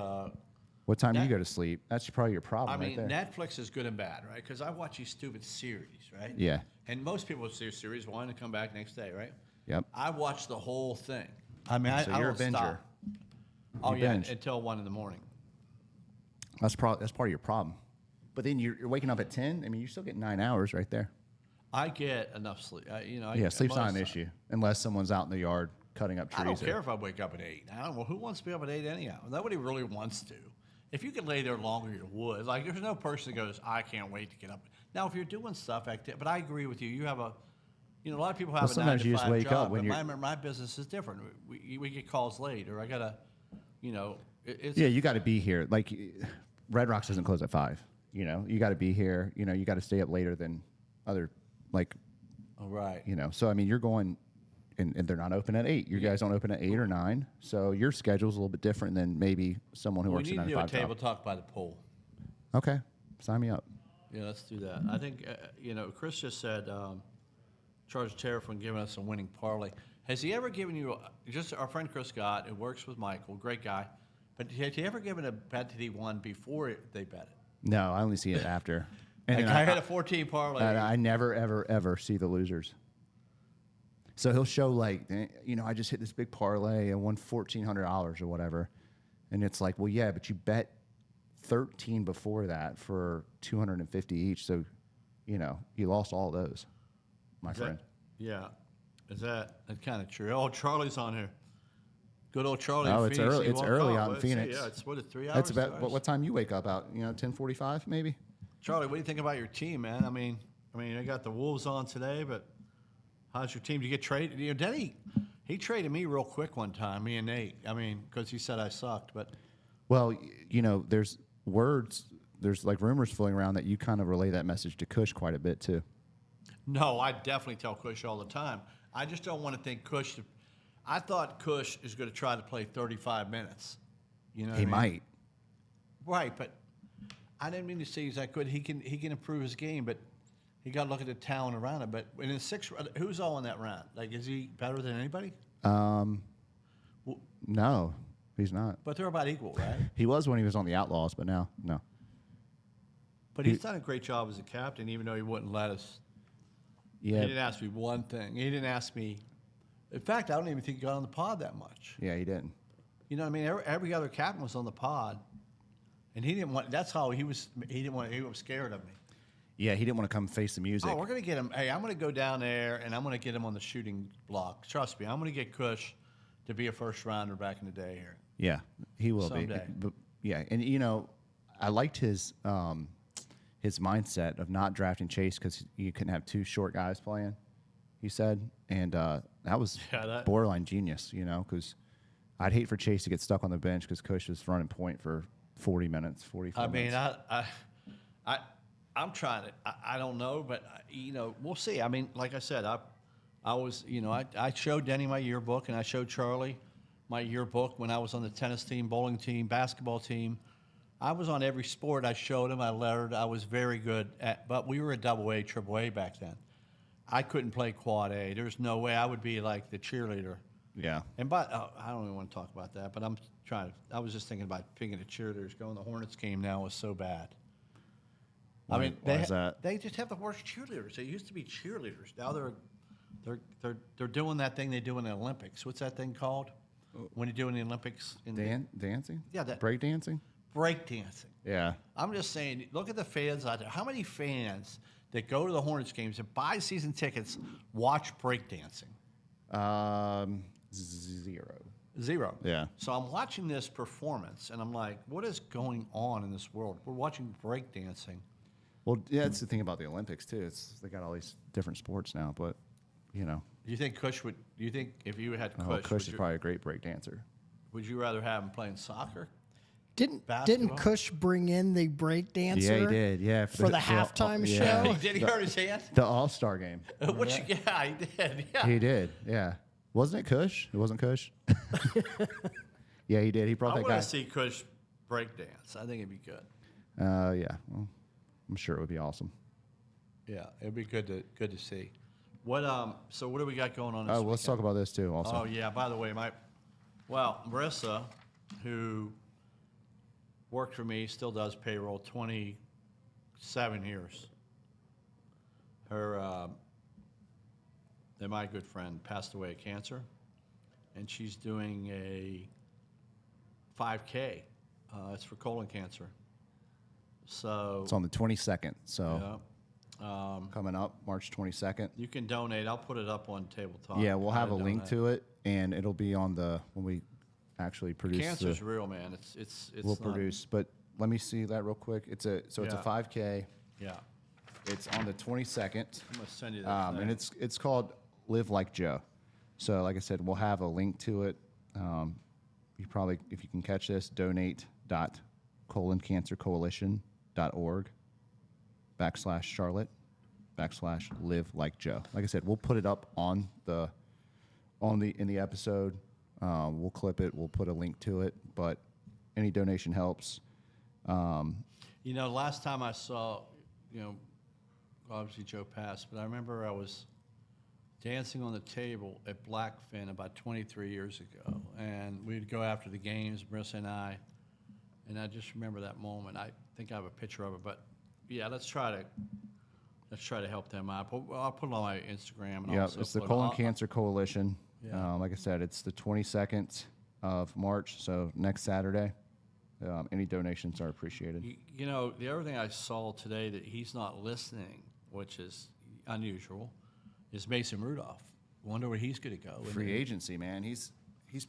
What time do you go to sleep? That's probably your problem. I mean, right there. Netflix is good and bad, right? Because I watch these stupid series, right? Yeah. And most people see a series want to come back next day, right? Yep. I watch the whole thing. I mean, so you're a binger. Stop. Oh yeah, until 1 in the morning. That's part of your problem. But then you're waking up at 10. I mean, you still get 9 hours right there. I get enough sleep. Sleep's not an issue unless someone's out in the yard cutting up trees. I don't care if I wake up at 8. I don't know who wants to be up at 8 anyhow. Nobody really wants to. If you could lay there longer, you would. Like, there's no person that goes, I can't wait to get up. Now, if you're doing stuff, but I agree with you. You have a lot of people have a 9 to 5 sometimes you just wake job, up when my business is different. We get calls late, or I gotta, you got to be here. Like, Red Rocks doesn't close at 5. You got to be here. You got to stay up later than other, like. Oh, right. So I mean, you're going, and they're not open at 8. You guys don't open at 8 or 9. So your schedule's a little bit different than maybe someone who works at 9 to 5. We need to do a table talk by the pool. Okay, sign me up. Yeah, let's do that. I think Chris just said charge Tara for giving us a winning parlay. Has he ever given you just our friend Chris Scott, who works with Michael, great guy, but has he ever given a bet that he won before they bet it? No, I only see it after. And I had a 14 parlay. I never, ever, ever see the losers. So he'll show like, I just hit this big parlay and won $1,400 or whatever, and it's like, well, yeah, but you bet 13 before that for $250 each, so you lost all those, my friend. Is that kind of true? Oh, Charlie's on here. Good old Charlie. Oh, it's Phoenix. early. It's early out in Phoenix. Yeah, it's 3 hours. That's about what time you wake up out? 10:45 maybe. Charlie, what do you think about your team, man? I mean, I got the Wolves on today, but how's your team? Did you get traded? Denny, he traded me real quick one time, me and Nate. I mean, because he said I sucked, but. Well, there's like rumors floating around that you kind of relay that message to Kush quite a bit too. No, I definitely tell Kush all the time. I just don't want to think Kush. I thought Kush is going to try to play 35 minutes. He might. Right, but I didn't mean to say he's that good. He can improve his game, but he got to look at the talent around him. But in the 6th, who's all in that round? Like, is he better than anybody? No, he's not. But they're about equal, right? He was when he was on the Outlaws, but now, no. But he's done a great job as a captain, even though he wouldn't let us. Yeah. He didn't ask me one thing. He didn't ask me. In fact, I don't even think he got on the pod that much. Yeah, he didn't. You know what I mean? Every other captain was on the pod, and he didn't want. That's how he was. He didn't want. He was scared of me. Yeah, he didn't want to come face the music. Oh, we're gonna get him. Hey, I'm gonna go down there and I'm gonna get him on the shooting block. Trust me, I'm gonna get Kush to be a first rounder back in the day here. Yeah, he will someday. be. But, yeah, and I liked his mindset of not drafting Chase because you couldn't have 2 short guys playing. He said, and that was borderline genius. Because I'd hate for Chase to get stuck on the bench because Kush was running point for 40 minutes, 45 minutes. I mean, I'm trying to. I don't know, but we'll see. I mean, like I said, I was, I showed Denny my yearbook, and I showed Charlie my yearbook when I was on the tennis team, bowling team, basketball team. I was on every sport. I showed him. I lettered. I was very good at. But we were a AA, AAA back then. I couldn't play quad A. There's no way I would be like the cheerleader. Yeah. And I don't even want to talk about that. But I was just thinking about picking the cheerleaders. Going to the Hornets game now is so bad. Why is that? They just have the worst cheerleaders. They used to be cheerleaders. Now they're doing that thing they do in the Olympics. What's that thing called? When you do in the Olympics? Dancing? Yeah. Break dancing? Break dancing. Yeah. I'm just saying, look at the fans out there. How many fans that go to the Hornets games and buy season tickets watch break dancing? 0. Yeah. So I'm watching this performance, and I'm like, what is going on in this world? We're watching break dancing. Well, yeah, that's the thing about the Olympics too. They got all these different sports now, but Do you think Kush would? Do you think if you had Kush, Kush is probably a great break dancer. Would you rather have him playing soccer? Didn't Kush bring in the break dancer? Yeah, he did. Yeah, for the halftime show. Did he hurt his hand? The All-Star game. Yeah, he did. Yeah, he did. Yeah, wasn't it Kush? It wasn't Kush. Yeah, he did. He brought that guy. I want to see Kush break dance. I think it'd be good. Yeah. Well, I'm sure it would be awesome. Yeah, it'd be good to see. What So what do we got going on this weekend? Let's talk about this too. Also. Oh yeah. By the way, Marissa, who worked for me, still does payroll. 27 years. Her, my good friend, passed away of cancer, and she's doing a 5K. It's for colon cancer. So it's on the 22nd. So coming up March 22nd. You can donate. I'll put it up on Table Talk. Yeah, we'll have a link to it, and it'll be on when we actually produce. Cancer's real, man. It's we'll produce, but let me see that real quick. It's a 5K. Yeah. It's on the 22nd. I'm gonna send you that. And it's called Live Like Joe. So like I said, we'll have a link to it. You probably, if you can catch this, donate.cancercoalition.org/Charlotte/Live Like Joe. Like I said, we'll put it up in the episode. We'll clip it. We'll put a link to it. But any donation helps. Last time I saw, obviously Joe passed, but I remember I was dancing on the table at Blackfin about 23 years ago, and we'd go after the games, Marissa and I just remember that moment. I think I have a picture of it, but yeah, let's try to help them out. I'll put it on my Instagram. And it's the Colon Cancer Coalition. Yeah. Like I said, it's the 22nd of March, so next Saturday. Any donations are appreciated. The other thing I saw today that he's not listening, which is unusual, is Mason Rudolph. Wonder where he's going to go. Free agency, man. He's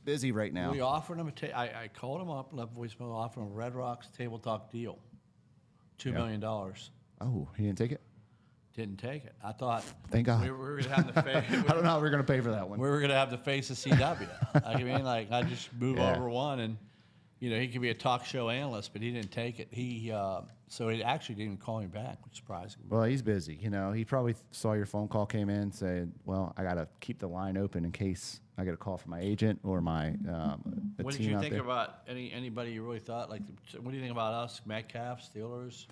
busy right now. We offered him I called him up, left voicemail, offered him a Red Rocks Table Talk deal, $2 million. Oh, he didn't take it? Didn't take it. I thought. Thank God. We were going to have the face. I don't know how we're going to pay for that one. We were going to have the face of CW. I just move over one, and he could be a talk show analyst, but he didn't take it. So he actually didn't even call me back, which surprised me. Well, he's busy. He probably saw your phone call came in, said, "Well, I got to keep the line open in case I get a call from my agent or my." What did you think about anybody you really thought? What do you think about us, Metcalf, Steelers?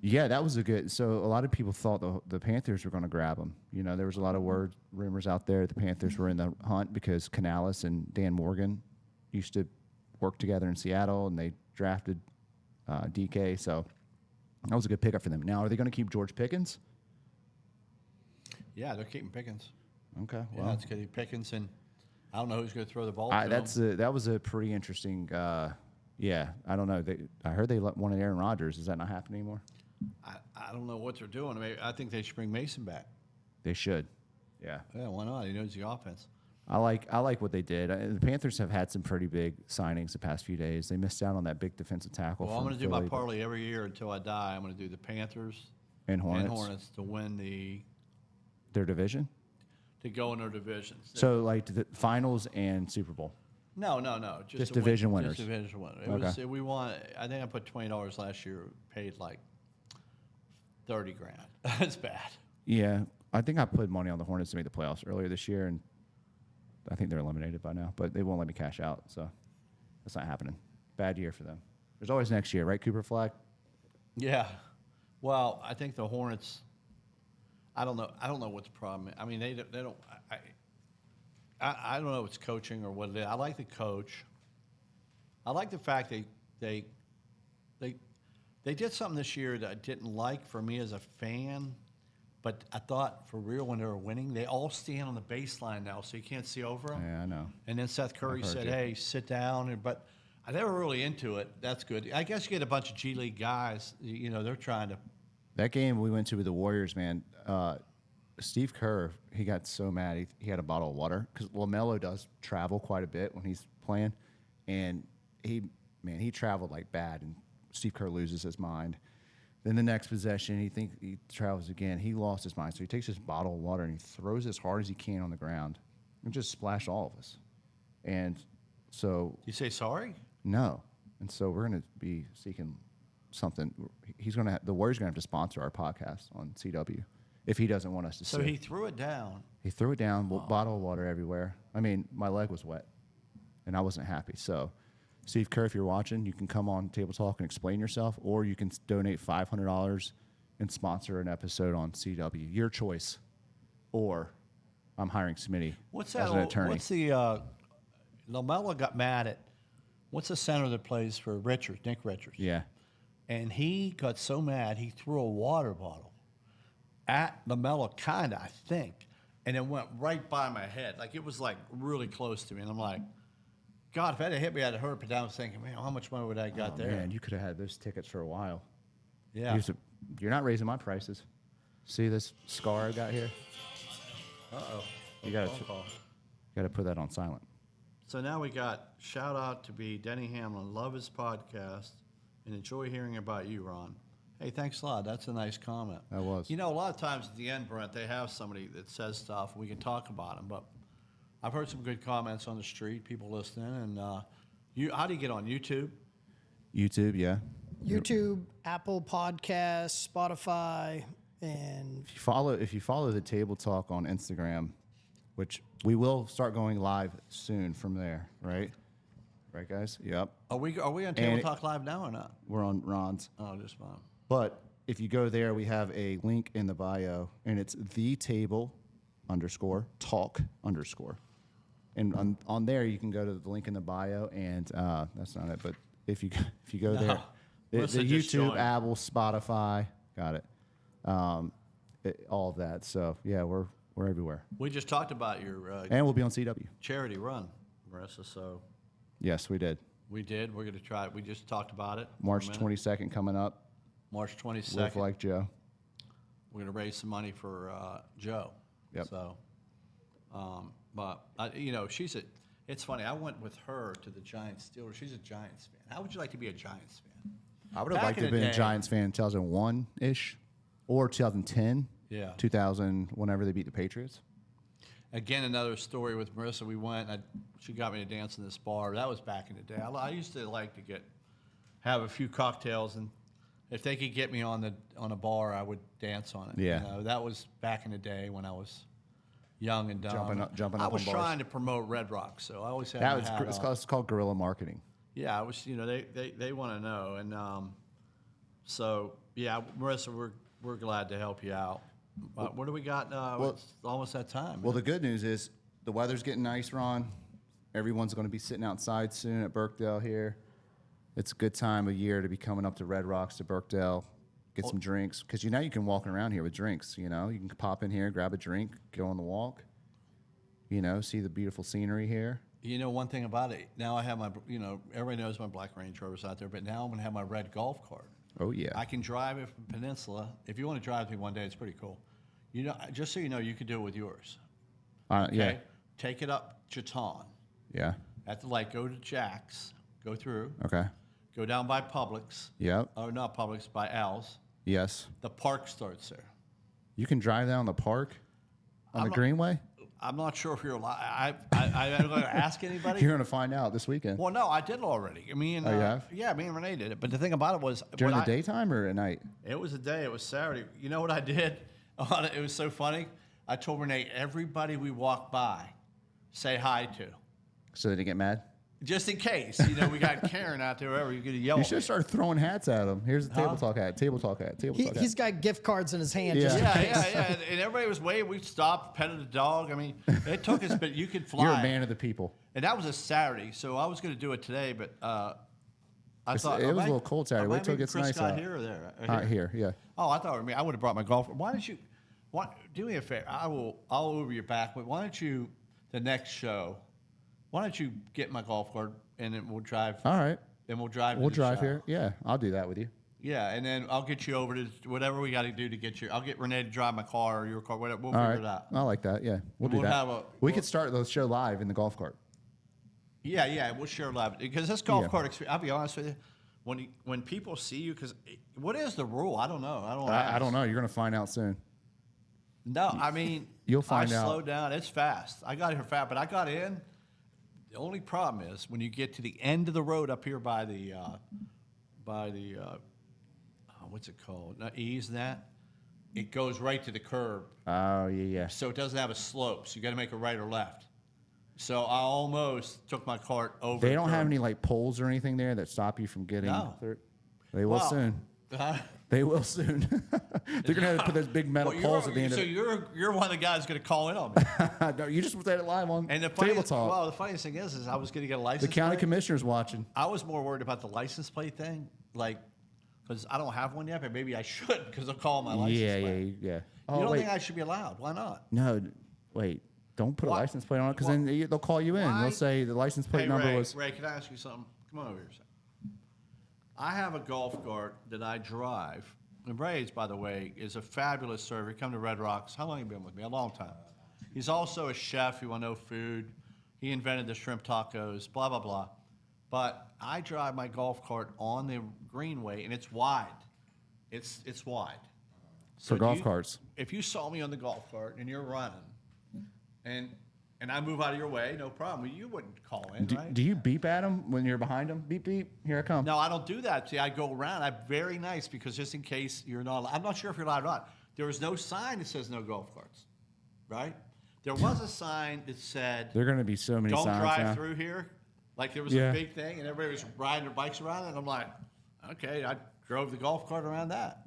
Yeah, that was a good. So a lot of people thought the Panthers were going to grab him. There was a lot of rumors out there the Panthers were in the hunt because Canales and Dan Morgan used to work together in Seattle, and they drafted DK. So that was a good pickup for them. Now, are they going to keep George Pickens? Yeah, they're keeping Pickens. Okay, well, that's good. Pickens, and I don't know who's going to throw the ball. That was a pretty interesting. I don't know. I heard they wanted Aaron Rodgers. Is that not happening anymore? I don't know what they're doing. I think they should bring Mason back. They should. Yeah. Yeah, why not? He knows the offense. I like what they did. The Panthers have had some pretty big signings the past few days. They missed out on that big defensive tackle. Well, I'm going to do my parlay every year until I die. I'm going to do the Panthers and Hornets to win their division. To go in their divisions. So the finals and Super Bowl. No. Just division winners. Just division winners. We won. I think I put $20 last year. Paid like $30,000. That's bad. Yeah, I think I put money on the Hornets to make the playoffs earlier this year, and I think they're eliminated by now. But they won't let me cash out, so that's not happening. Bad year for them. There's always next year, right, Cooper Flag? Yeah. Well, I think the Hornets. I don't know what the problem is. I mean, they don't. I don't know if it's coaching or what it is. I like the coach. I like the fact they did something this year that I didn't like for me as a fan, but I thought for real when they were winning, they all stand on the baseline now, so you can't see over them. Yeah, I know. And then Seth Curry said, "Hey, sit down." But I never really into it. That's good. I guess you get a bunch of G League guys. They're trying to. That game we went to with the Warriors, man. Steve Kerr, he got so mad. He had a bottle of water because LaMelo does travel quite a bit when he's playing, and he traveled like bad, and Steve Kerr loses his mind. Then the next possession, he travels again. He lost his mind, so he takes his bottle of water and he throws it as hard as he can on the ground, and just splash all of us. And so, you say sorry? No, and so we're going to be seeking something. The Warriors going to have to sponsor our podcast on CW. If he doesn't want us to So he threw it down. He threw it down, bottle of water everywhere. I mean, my leg was wet, and I wasn't happy. So, Steve Kerr, if you're watching, you can come on Table Talk and explain yourself, or you can donate $500 and sponsor an episode on CW. Your choice. Or I'm hiring Smitty as an attorney. What's the LaMelo got mad at, what's the center that plays for Richards, Nick Richards? Yeah. And he got so mad, he threw a water bottle at LaMelo, kind of, I think, and it went right by my head. Like, it was, really close to me. And I'm like, God, if that had hit me, I'd have hurt. But I was thinking, man, how much money would I got there? Man, you could have had those tickets for a while. Yeah. You're not raising my prices. See this scar I got here? Uh-oh. You got to put that on silent. So now we got shout out to be Denny Hamlin. Love his podcast and enjoy hearing about you, Ron. Hey, thanks a lot. That's a nice comment. That was. You know, a lot of times at the end, Brent, they have somebody that says stuff. We can talk about them. But I've heard some good comments on the street, people listening. And how do you get on YouTube? YouTube, yeah. YouTube, Apple Podcasts, Spotify, and if you follow the Table Talk on Instagram, which we will start going live soon from there, right? Right, guys? Yep. Are we on Table Talk Live now or not? We're on Ron's. Oh, just fine. But if you go there, we have a link in the bio, and it's thetable_talk_. And on there, you can go to the link in the bio, and that's not it. But if you go there, the YouTube, Apple, Spotify, got it. All of that. So yeah, we're everywhere. We just talked about your and we'll be on CW charity run, Marissa. So yes, we did. We did. We're going to try it. We just talked about it. March 22nd coming up. March 22nd. Live Like Joe. We're going to raise some money for Joe. Yep. So, but it's funny. I went with her to the Giants Steelers. She's a Giants fan. How would you like to be a Giants fan? I would have liked to have been a Giants fan in 2001-ish or 2010. Yeah. 2000, whenever they beat the Patriots. Again, another story with Marissa. We went. She got me to dance in this bar. That was back in the day. I used to like to have a few cocktails, and if they could get me on a bar, I would dance on it. Yeah. You know, that was back in the day when I was young and dumb. Jumping I up was on bars. trying to promote Red Rock, so I always had that my was hat it's called guerrilla marketing. Yeah, I was. They want to know, and so yeah, Marissa, we're glad to help you out. What do we got? It's almost that time. Well, the good news is the weather's getting nice, Ron. Everyone's going to be sitting outside soon at Birkdale here. It's a good time of year to be coming up to Red Rocks, to Birkdale, get some drinks. Because you can walk around here with drinks. You can pop in here, grab a drink, go on the walk. See the beautiful scenery here. One thing about it, now I have my, everybody knows my black Range Rover's out there, but now I'm going to have my red golf cart. Oh, yeah. I can drive it from Peninsula. If you want to drive with me one day, it's pretty cool. Just so you know, you can do it with yours. Okay? Yeah. Take it up Chaton. Yeah. At the light, go to Jack's, go through. Okay. Go down by Publix. Yep. Or not Publix, by Al's. Yes. The park starts there. You can drive down the park on the Greenway? I'm not sure if you're allowed. I'm going to ask anybody. You're going to find out this weekend. Well, no, I did it already. Me and you have? Yeah, me and Renee did it. But the thing about it was during the daytime or at night? It was a day. It was Saturday. You know what I did? It was so funny. I told Renee, everybody we walk by, say hi to. So they didn't get mad? Just in case. We got Karen out there, wherever. You're going to yell. You should start throwing hats at them. Here's the Table Talk hat. Table Talk hat. He's got gift cards in his hand. Yeah. Yeah. And everybody was waving. We stopped, petted the dog. I mean, it took us, but you could fly. You're a man of the people. And that was a Saturday, so I was going to do it today, but I thought it was a little cold Saturday. Wait till it gets nice out. Here or there? Here, yeah. Oh, I thought I would have brought my golf. Why don't you? Do me a favor. I'll Uber you back. But why don't you? The next show. Why don't you get my golf cart and then we'll drive. All right. Then we'll drive. We'll drive here. Yeah, I'll do that with you. Yeah, and then I'll get you over to whatever we got to do to get you. I'll get Renee to drive my car or your car. Whatever. We'll figure it out. I like that. Yeah, we'll do that. We could start the show live in the golf cart. Yeah, we'll share live because this golf cart experience. I'll be honest with you. When people see you, because what is the rule? I don't know. I don't know. You're gonna find out soon. No, I mean you'll find out. I slowed down. It's fast. I got here fast, but I got in. The only problem is when you get to the end of the road up here by the what's it called? Not Ease that. It goes right to the curb. Oh yeah. So it doesn't have a slope. So you got to make a right or left. So I almost took my cart over. They don't have any poles or anything there that stop you from getting. No. They will soon. They will soon. They're gonna have to put those big metal poles at the end. So you're one of the guys going to call in on me. No, you just said it live on Table Talk. Well, the funniest thing is I was going to get a license. The county commissioner's watching. I was more worried about the license plate thing, because I don't have one yet, but maybe I should because they'll call my license plate. Yeah. You don't think I should be allowed? Why not? No, wait. Don't put a license plate on it because then they'll call you in. They'll say the license plate number was. Ray, can I ask you something? Come on over here a second. I have a golf cart that I drive And Ray's, by the way, is a fabulous server. He come to Red Rocks. How long have you been with me? A long time. He's also a chef. You want to know food. He invented the shrimp tacos, blah, blah, blah. But I drive my golf cart on the greenway, and it's wide. It's wide. So for golf carts. If you saw me on the golf cart and you're running, and I move out of your way, no problem. Well, you wouldn't call in, right? Do you beep at him when you're behind him? Beep, beep, here I come. No, I don't do that. See, I go around. I'm very nice because just in case you're not allowed. I'm not sure if you're allowed or not. There was no sign that says no golf carts, right? There was a sign that said... There are going to be so many signs Don't drive now. through here. Like there was a big thing, and everybody was riding their bikes around it. And I'm like, okay, I drove the golf cart around that.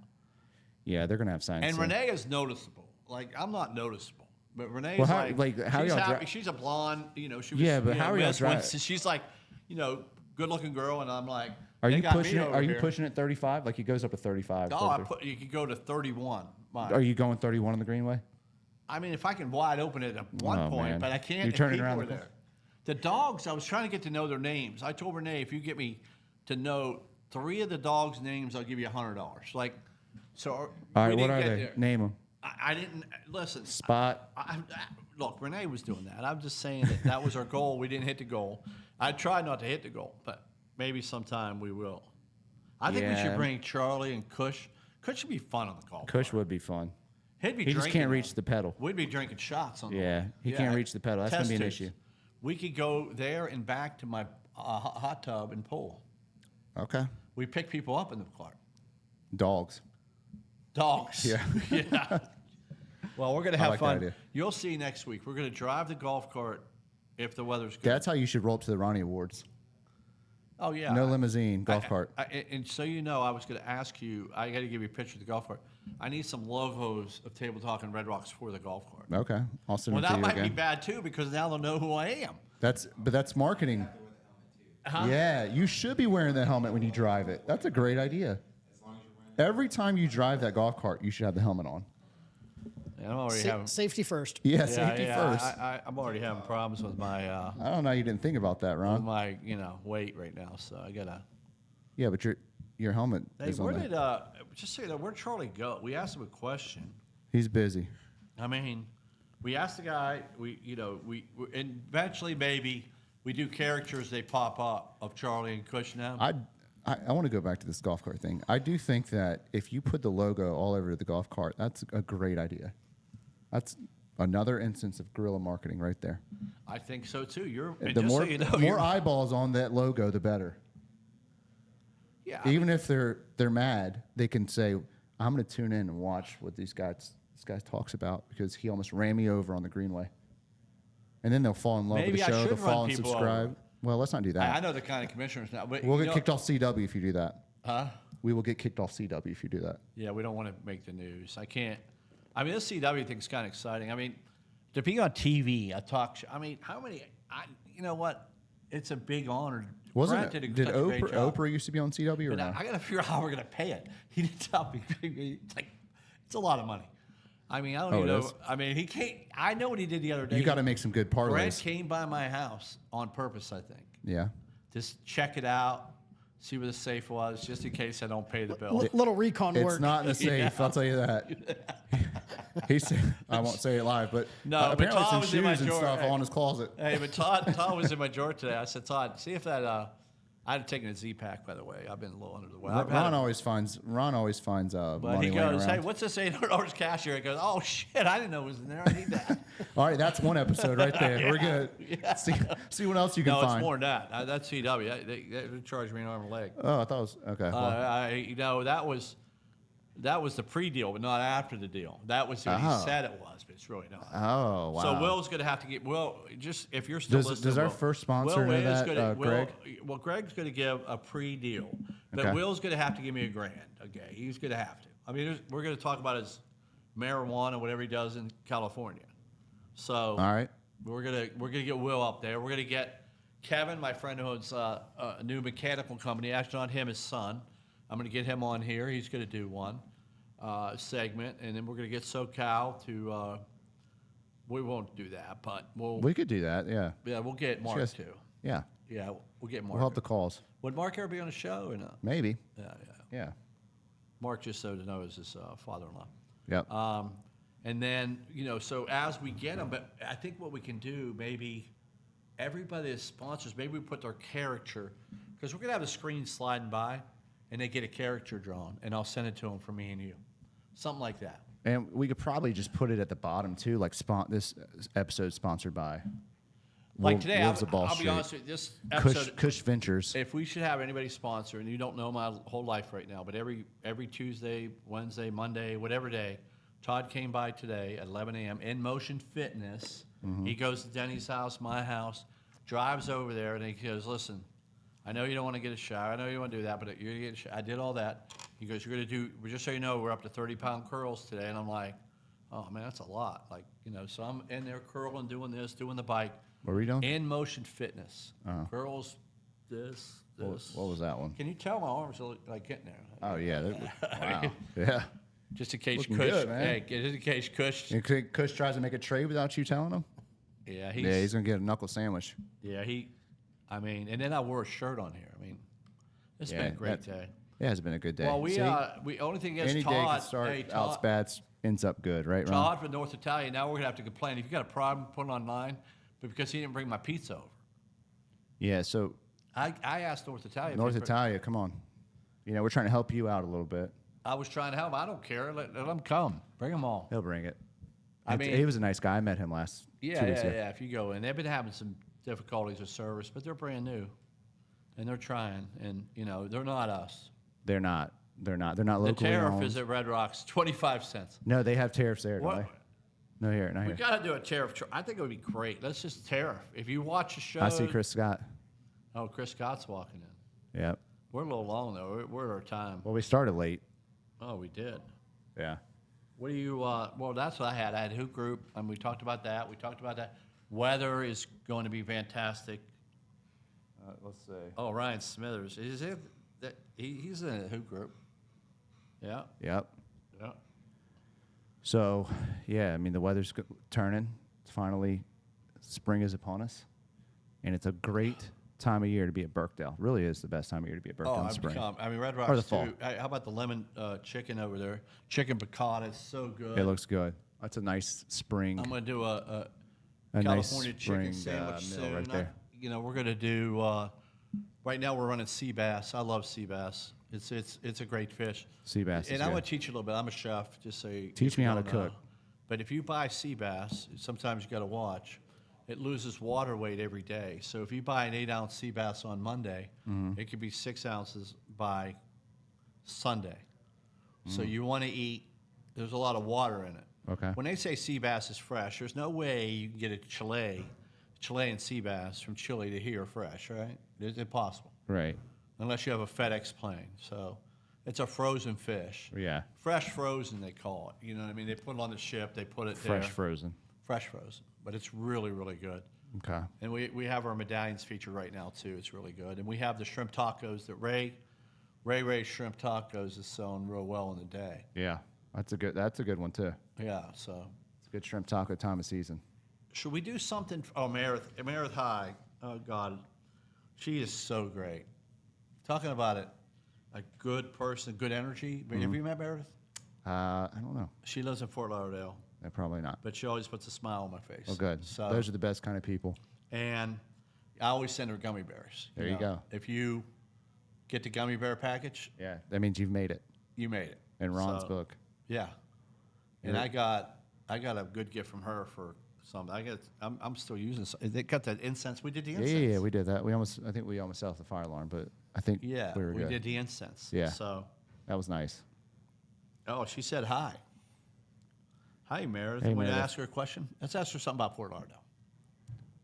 Yeah, they're going to have signs. And Renee is noticeable. Like, I'm not noticeable. But Renee's how she's y'all happy. She's a blonde, she was, but how are y'all driving? She's like, good-looking girl, and I'm like, are you pushing it? Are you pushing it 35? Like it goes up to 35. No, you could go to 31. Are you going 31 on the greenway? I mean, if I can wide open it at one point, man. but I can't. You're turning people around were there. The dogs, I was trying to get to know their names. I told Renee, if you get me to know 3 of the dogs' names, I'll give you $100. Like, so. All right, what are they? There. Name them. I didn't listen. Spot. Look, Renee was doing that. I'm just saying that was our goal. We didn't hit the goal. I tried not to hit the goal, but maybe sometime we will. I think we should bring Charlie and Kush. Kush should be fun on the golf Kush cart. would be fun. He just can't reach the pedal. We'd be drinking shots on he can't reach the pedal. That's going to be an issue. We could go there and back to my hot tub and pool. Okay. We pick people up in the cart. Dogs. Yeah. Yeah. Well, we're going to have fun. You'll see next week. We're going to drive the golf cart if the weather's good. That's how you should roll up to the Ronnie Awards. Oh, yeah. No limousine, golf cart. And so you know, I was going to ask you, I got to give you a picture of the golf cart. I need some logos of Table Talk and Red Rocks for the golf cart. Okay. I'll send it to you that might again. be bad, too, because now they'll know who I am. But that's marketing. Huh? Yeah, you should be wearing the helmet when you drive it. That's a great idea. Every time you drive that golf cart, you should have the helmet on. Yeah, I'm already having safety first. Yeah, safety first. I'm already having problems with my. I don't know. You didn't think about that, Ron. With my weight right now, so I gotta. Yeah, but your helmet. Hey, is where on did just say that? Where'd Charlie go? We asked him a question. He's busy. I mean, we asked the guy. We and eventually maybe we do characters. They pop up of Charlie and Kush now. I want to go back to this golf cart thing. I do think that if you put the logo all over the golf cart, that's a great idea. That's another instance of guerrilla marketing right there. I think so too. The more eyeballs on that logo, the better. Yeah. Even if they're mad, they can say, "I'm going to tune in and watch what this guy talks about because he almost ran me over on the greenway." And then they'll fall in love with the show. They'll fall and subscribe. Over. Well, let's not do that. I know the kind of commissioners now. But we'll get kicked off CW if you do that. Huh? We will get kicked off CW if you do that. Yeah, we don't want to make the news. I can't. I mean, this CW thing's kind of exciting. I mean, to be on TV, a talk show. I mean, how many? You know what? It's a big honor. Wasn't it? Did Oprah used to be on CW or not? I got to figure out how we're going to pay it. He didn't tell me. It's a lot of money. I mean, I don't even know. I mean, he can't. I know what he did the other day. You got to make some good parlays. Brent came by my house on purpose, I think. Yeah. Just check it out, see where the safe was, just in case I don't pay the bill. Little recon work. It's not in the safe. I'll tell you that. He said, I won't say it live, but apparently some shoes and stuff on his closet. Hey, but Todd was in my drawer today. I said, Todd, see if that. I had taken a Z-Pack, by the way. I've been a little under the weather. Ron always finds but money. He goes, hey, what's this $800 cash here? He goes, oh shit, I didn't know it was in there. I need that. All right, that's one episode right there. Yeah. We're good. Yeah. See what else you can find. No, it's more than that. That's CW. They charged me an arm and a leg. Oh, I thought it was okay. Well. That was the pre-deal, but not after the deal. That was what he said it was, but it's really not. Oh, wow. So Will's going to have to get just if you're still listening. Does our first sponsor know that, Greg? Well, Greg's going to give a pre-deal, but Will's going to have to give me $1,000. Okay, he's going to have to. I mean, we're going to talk about his marijuana, whatever he does in California. So all right, we're gonna get Will up there. We're going to get Kevin, my friend who owns a new mechanical company. Actually, not him, his son. I'm going to get him on here. He's going to do one segment, and then we're going to get SoCal to. We won't do that, but we could do that. Yeah. Yeah, we'll get Mark too. Yeah. Yeah, we'll get Mark. We'll have the calls. Would Mark ever be on a show or not? Maybe. Yeah. Mark, just so to know, is his father-in-law. Yep. And then, so as we get them, but I think what we can do, maybe everybody that sponsors, maybe we put their caricature, because we're going to have a screen sliding by, and they get a caricature drawn, and I'll send it to them for me and you. Something like that. And we could probably just put it at the bottom, too, like this episode sponsored by... Like today, I'll be honest with you, this episode... Cush Ventures. If we should have anybody sponsor, and you don't know my whole life right now, but every Tuesday, Wednesday, Monday, whatever day, Todd came by today at 11 a.m. in Motion Fitness. Mm-hmm. He goes to Denny's house, my house, drives over there, and he goes, listen, I know you don't want to get a shower. I know you want to do that, but you're going to get a shower. I did all that. He goes, you're going to do, just so you know, we're up to 30-pound curls today. And I'm like, oh, man, that's a lot. Like, so I'm in there curling, doing this, doing the bike. What were you doing? In Motion Fitness. Uh-huh. Curls, this. What was that one? Can you tell my arms are like getting there? Oh, yeah. Wow. Yeah. Just in case Looking Cush. Good, man. Hey, just in case Cush. Cush tries to make a trade without you telling him? Yeah, he's going to get a knuckle sandwich. Yeah, and then I wore a shirt on here. I mean, it's been a great day. It has been a good day. Well, we only thing is any Todd. Day can start out spats, ends up good, right, Ron? Todd from North Italia. Now we're gonna have to complain. If you got a problem, put it online. But because he didn't bring my pizza over. Yeah, so I asked North Italia. North Italia, come on. We're trying to help you out a little bit. I was trying to help him. I don't care. Let them come. Bring them all. He'll bring it. He was a nice guy. I met him last 2 weeks ago. Yeah. If you go in, they've been having some difficulties with service, but they're brand new, and they're trying. And they're not us. They're not locally owned. The tariff is at Red Rocks, 25 cents. No, they have tariffs there, don't they? No, here. We got to do a tariff. I think it would be great. Let's just tariff. If you watch the show. I see Chris Scott. Oh, Chris Scott's walking in. Yep. We're a little long, though. We're at our time. Well, we started late. Oh, we did. Yeah. What do you, well, that's what I had. I had Hoop Group, and we talked about that. Weather is going to be fantastic. Let's see. Oh, Ryan Smithers. Is it that he's in a Hoop Group? Yeah. Yep. Yeah. So, yeah, the weather's turning. It's finally, spring is upon us. And it's a great time of year to be at Birkdale. Really is the best time of year to be at Birkdale in spring. Red Rocks, or the fall. Too. How about the lemon chicken over there? Chicken piccata is so good. It looks good. That's a nice spring. I'm going to do a nice California spring, chicken sandwich soon. Right there. We're going to do, right now we're running sea bass. I love sea bass. It's a great fish. Sea bass And I'm going to teach you a little bit. I'm a chef, just so you teach me how to cook. But if you buy sea bass, sometimes you got to watch. It loses water weight every day. So if you buy an 8-ounce sea bass on Monday, it could be 6 ounces by Sunday. So you want to eat. There's a lot of water in it. Okay. When they say sea bass is fresh, there's no way you can get a Chilean sea bass from Chile to here fresh, right? It's impossible. Right. Unless you have a FedEx plane. So it's a frozen fish. Yeah. Fresh frozen, they call it. You know what I mean? They put it on the ship. They put it there. Fresh frozen. Fresh frozen. But it's really, really good. Okay. And we have our medallions featured right now, too. It's really good. And we have the shrimp tacos that Ray Shrimp Tacos is selling real well in the day. Yeah. That's a good one, too. Yeah, so. It's a good shrimp taco time of season. Should we do something? Oh, Meredith High. Oh, God. She is so great. Talking about it, a good person, good energy. Have you met Meredith? I don't know. She lives in Fort Lauderdale. Probably not. But she always puts a smile on my face. Oh, good. So, those are the best kind of people. And I always send her gummy bears. There you go. If you get the gummy bear package. Yeah, that means you've made it. You made it. In Ron's book. Yeah. And I got a good gift from her for something. I'm still using it. They got that incense. We did the incense. Yeah, we did that. I think we almost set off the fire alarm, but I think we were good. We did the incense. Yeah. So that was nice. Oh, she said hi. Hi, Meredith. Hey, Want to ask her a question? Let's ask her something about Fort Lauderdale.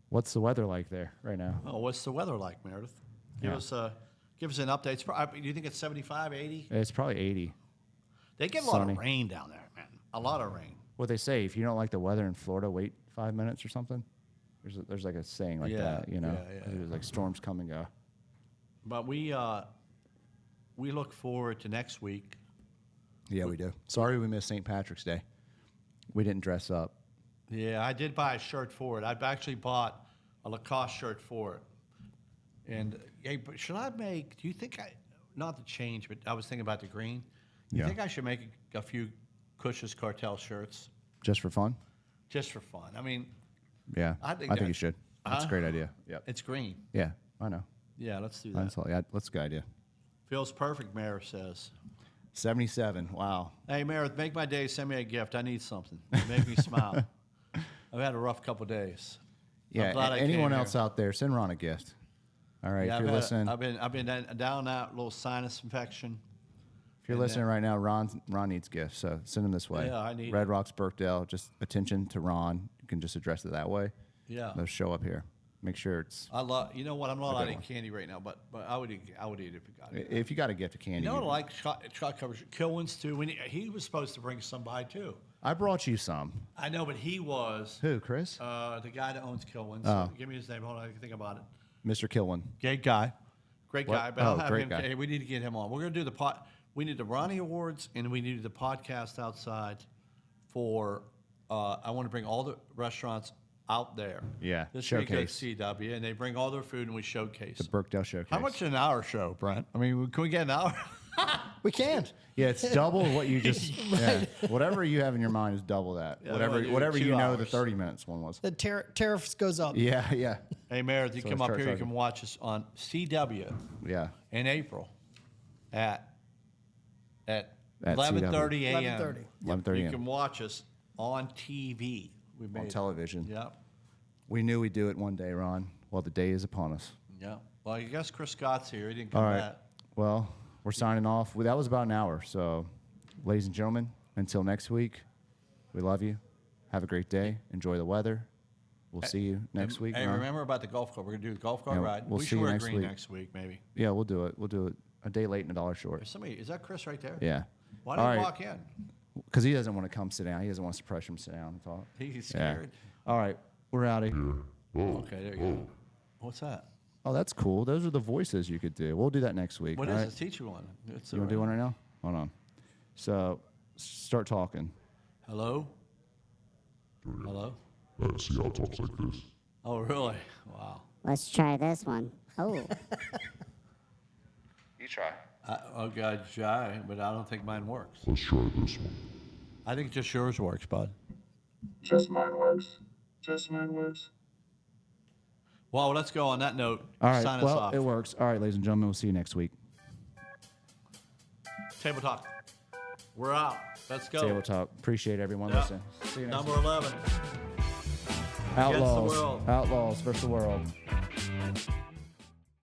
What's the weather like there right now? Oh, what's the weather like, Meredith? Give us an update. Do you think it's 75, 80? It's probably 80. They get a lot of rain down there, man. A lot of rain. What they say, if you don't like the weather in Florida, wait 5 minutes or something. There's like a saying like that, you know. Yeah. There's like storms come and go. But we look forward to next week. Yeah, we do. Sorry we missed St. Patrick's Day. We didn't dress up. Yeah, I did buy a shirt for it. I've actually bought a Lacoste shirt for it. And hey, but should I do you think not to change, but I was thinking about the green. You think I should make a few Cush's Cartel shirts? Just for fun? Just for fun. I mean, yeah, I think you should. That's a great idea. Yep. It's green. Yeah, I know. Yeah, let's do that. That's a good idea. Feels perfect, Mayor says. 77. Wow. Hey, Mayor, make my day. Send me a gift. I need something. Make me smile. I've had a rough couple of days. Yeah. Anyone else out there, send Ron a gift. All right. Yeah, if you're listening, I've been down that little sinus infection. If you're listening right now, Ron needs gifts, so send him this way. Yeah, I need Red Rocks, Birkdale. Just attention to Ron. You can just address it that way. Yeah. They'll show up here. Make sure it's. You know what? I'm not eating candy right now, but I would eat it if you got it. If you got a gift of candy. You know, like shot covers. Kilwins too. He was supposed to bring some by too. I brought you some. I know, but he was. Who, Chris? The guy that owns Kilwins. Oh. Give me his name. Hold on, I can think about it. Mr. Kilwin. Great guy. Great guy. But I'll have great him. Guy. Hey, we need to get him on. We're going to do the We need the Ronnie Awards, and we need the podcast outside for. I want to bring all the restaurants out there. Yeah. This Showcase. week at CW, and they bring all their food, and we showcase. The Birkdale Showcase. How much is an hour show, Brent? I mean, can we get an hour? We can. Yeah, it's double what you just. Yeah, whatever you have in your mind is double that. Yeah, whatever you know, the hours. 30 minutes one was. The tariffs goes up. Yeah. Hey, Mayor, if you So come let's up start here, you talking. can watch us on CW Yeah. in April at At 11:30 a.m. 11:30. 11:30 You a.m. can watch us on TV. We made on it. television. Yep. We knew we'd do it one day, Ron. Well, the day is upon us. Yeah. Well, I guess Chris Scott's here. He didn't come All right. back. Well, we're signing off. Well, that was about an hour. So, ladies and gentlemen, until next week, we love you. Have a great day. Enjoy the weather. We'll see you next week. Hey, Ron. remember about the golf cart? We're gonna do the golf cart Yeah, ride. we'll We see should you wear next green week. next week, maybe. Yeah, we'll do it. We'll do it a day late and $1 short. There's somebody. Is that Chris right there? Yeah. Why All didn't he right. walk in? Because he doesn't want to come sit down. He doesn't want us to pressure him to sit down and talk. He's Yeah. scared. All right. We're out of here. Okay, there you go. What's that? Oh, that's cool. Those are the voices you could do. We'll do that next week. What all is right? this? Teach you one. It's You want to do one right now? Hold on. So, start talking. Hello? Hello? See how it talks like this. Oh, really? Wow. Let's try this one. Oh, You try. Oh, God, shy, but I don't think mine works. Let's try this one. I think just yours works, bud. Just mine works. Just mine works. Well, let's go on that note. All right. Sign us Well, off. it works. All right, ladies and gentlemen, we'll see you next week. Table Talk. We're out. Let's go. Table Talk. Appreciate everyone Yeah. listening. See you next Number 11. Outlaws. world. Outlaws versus the world.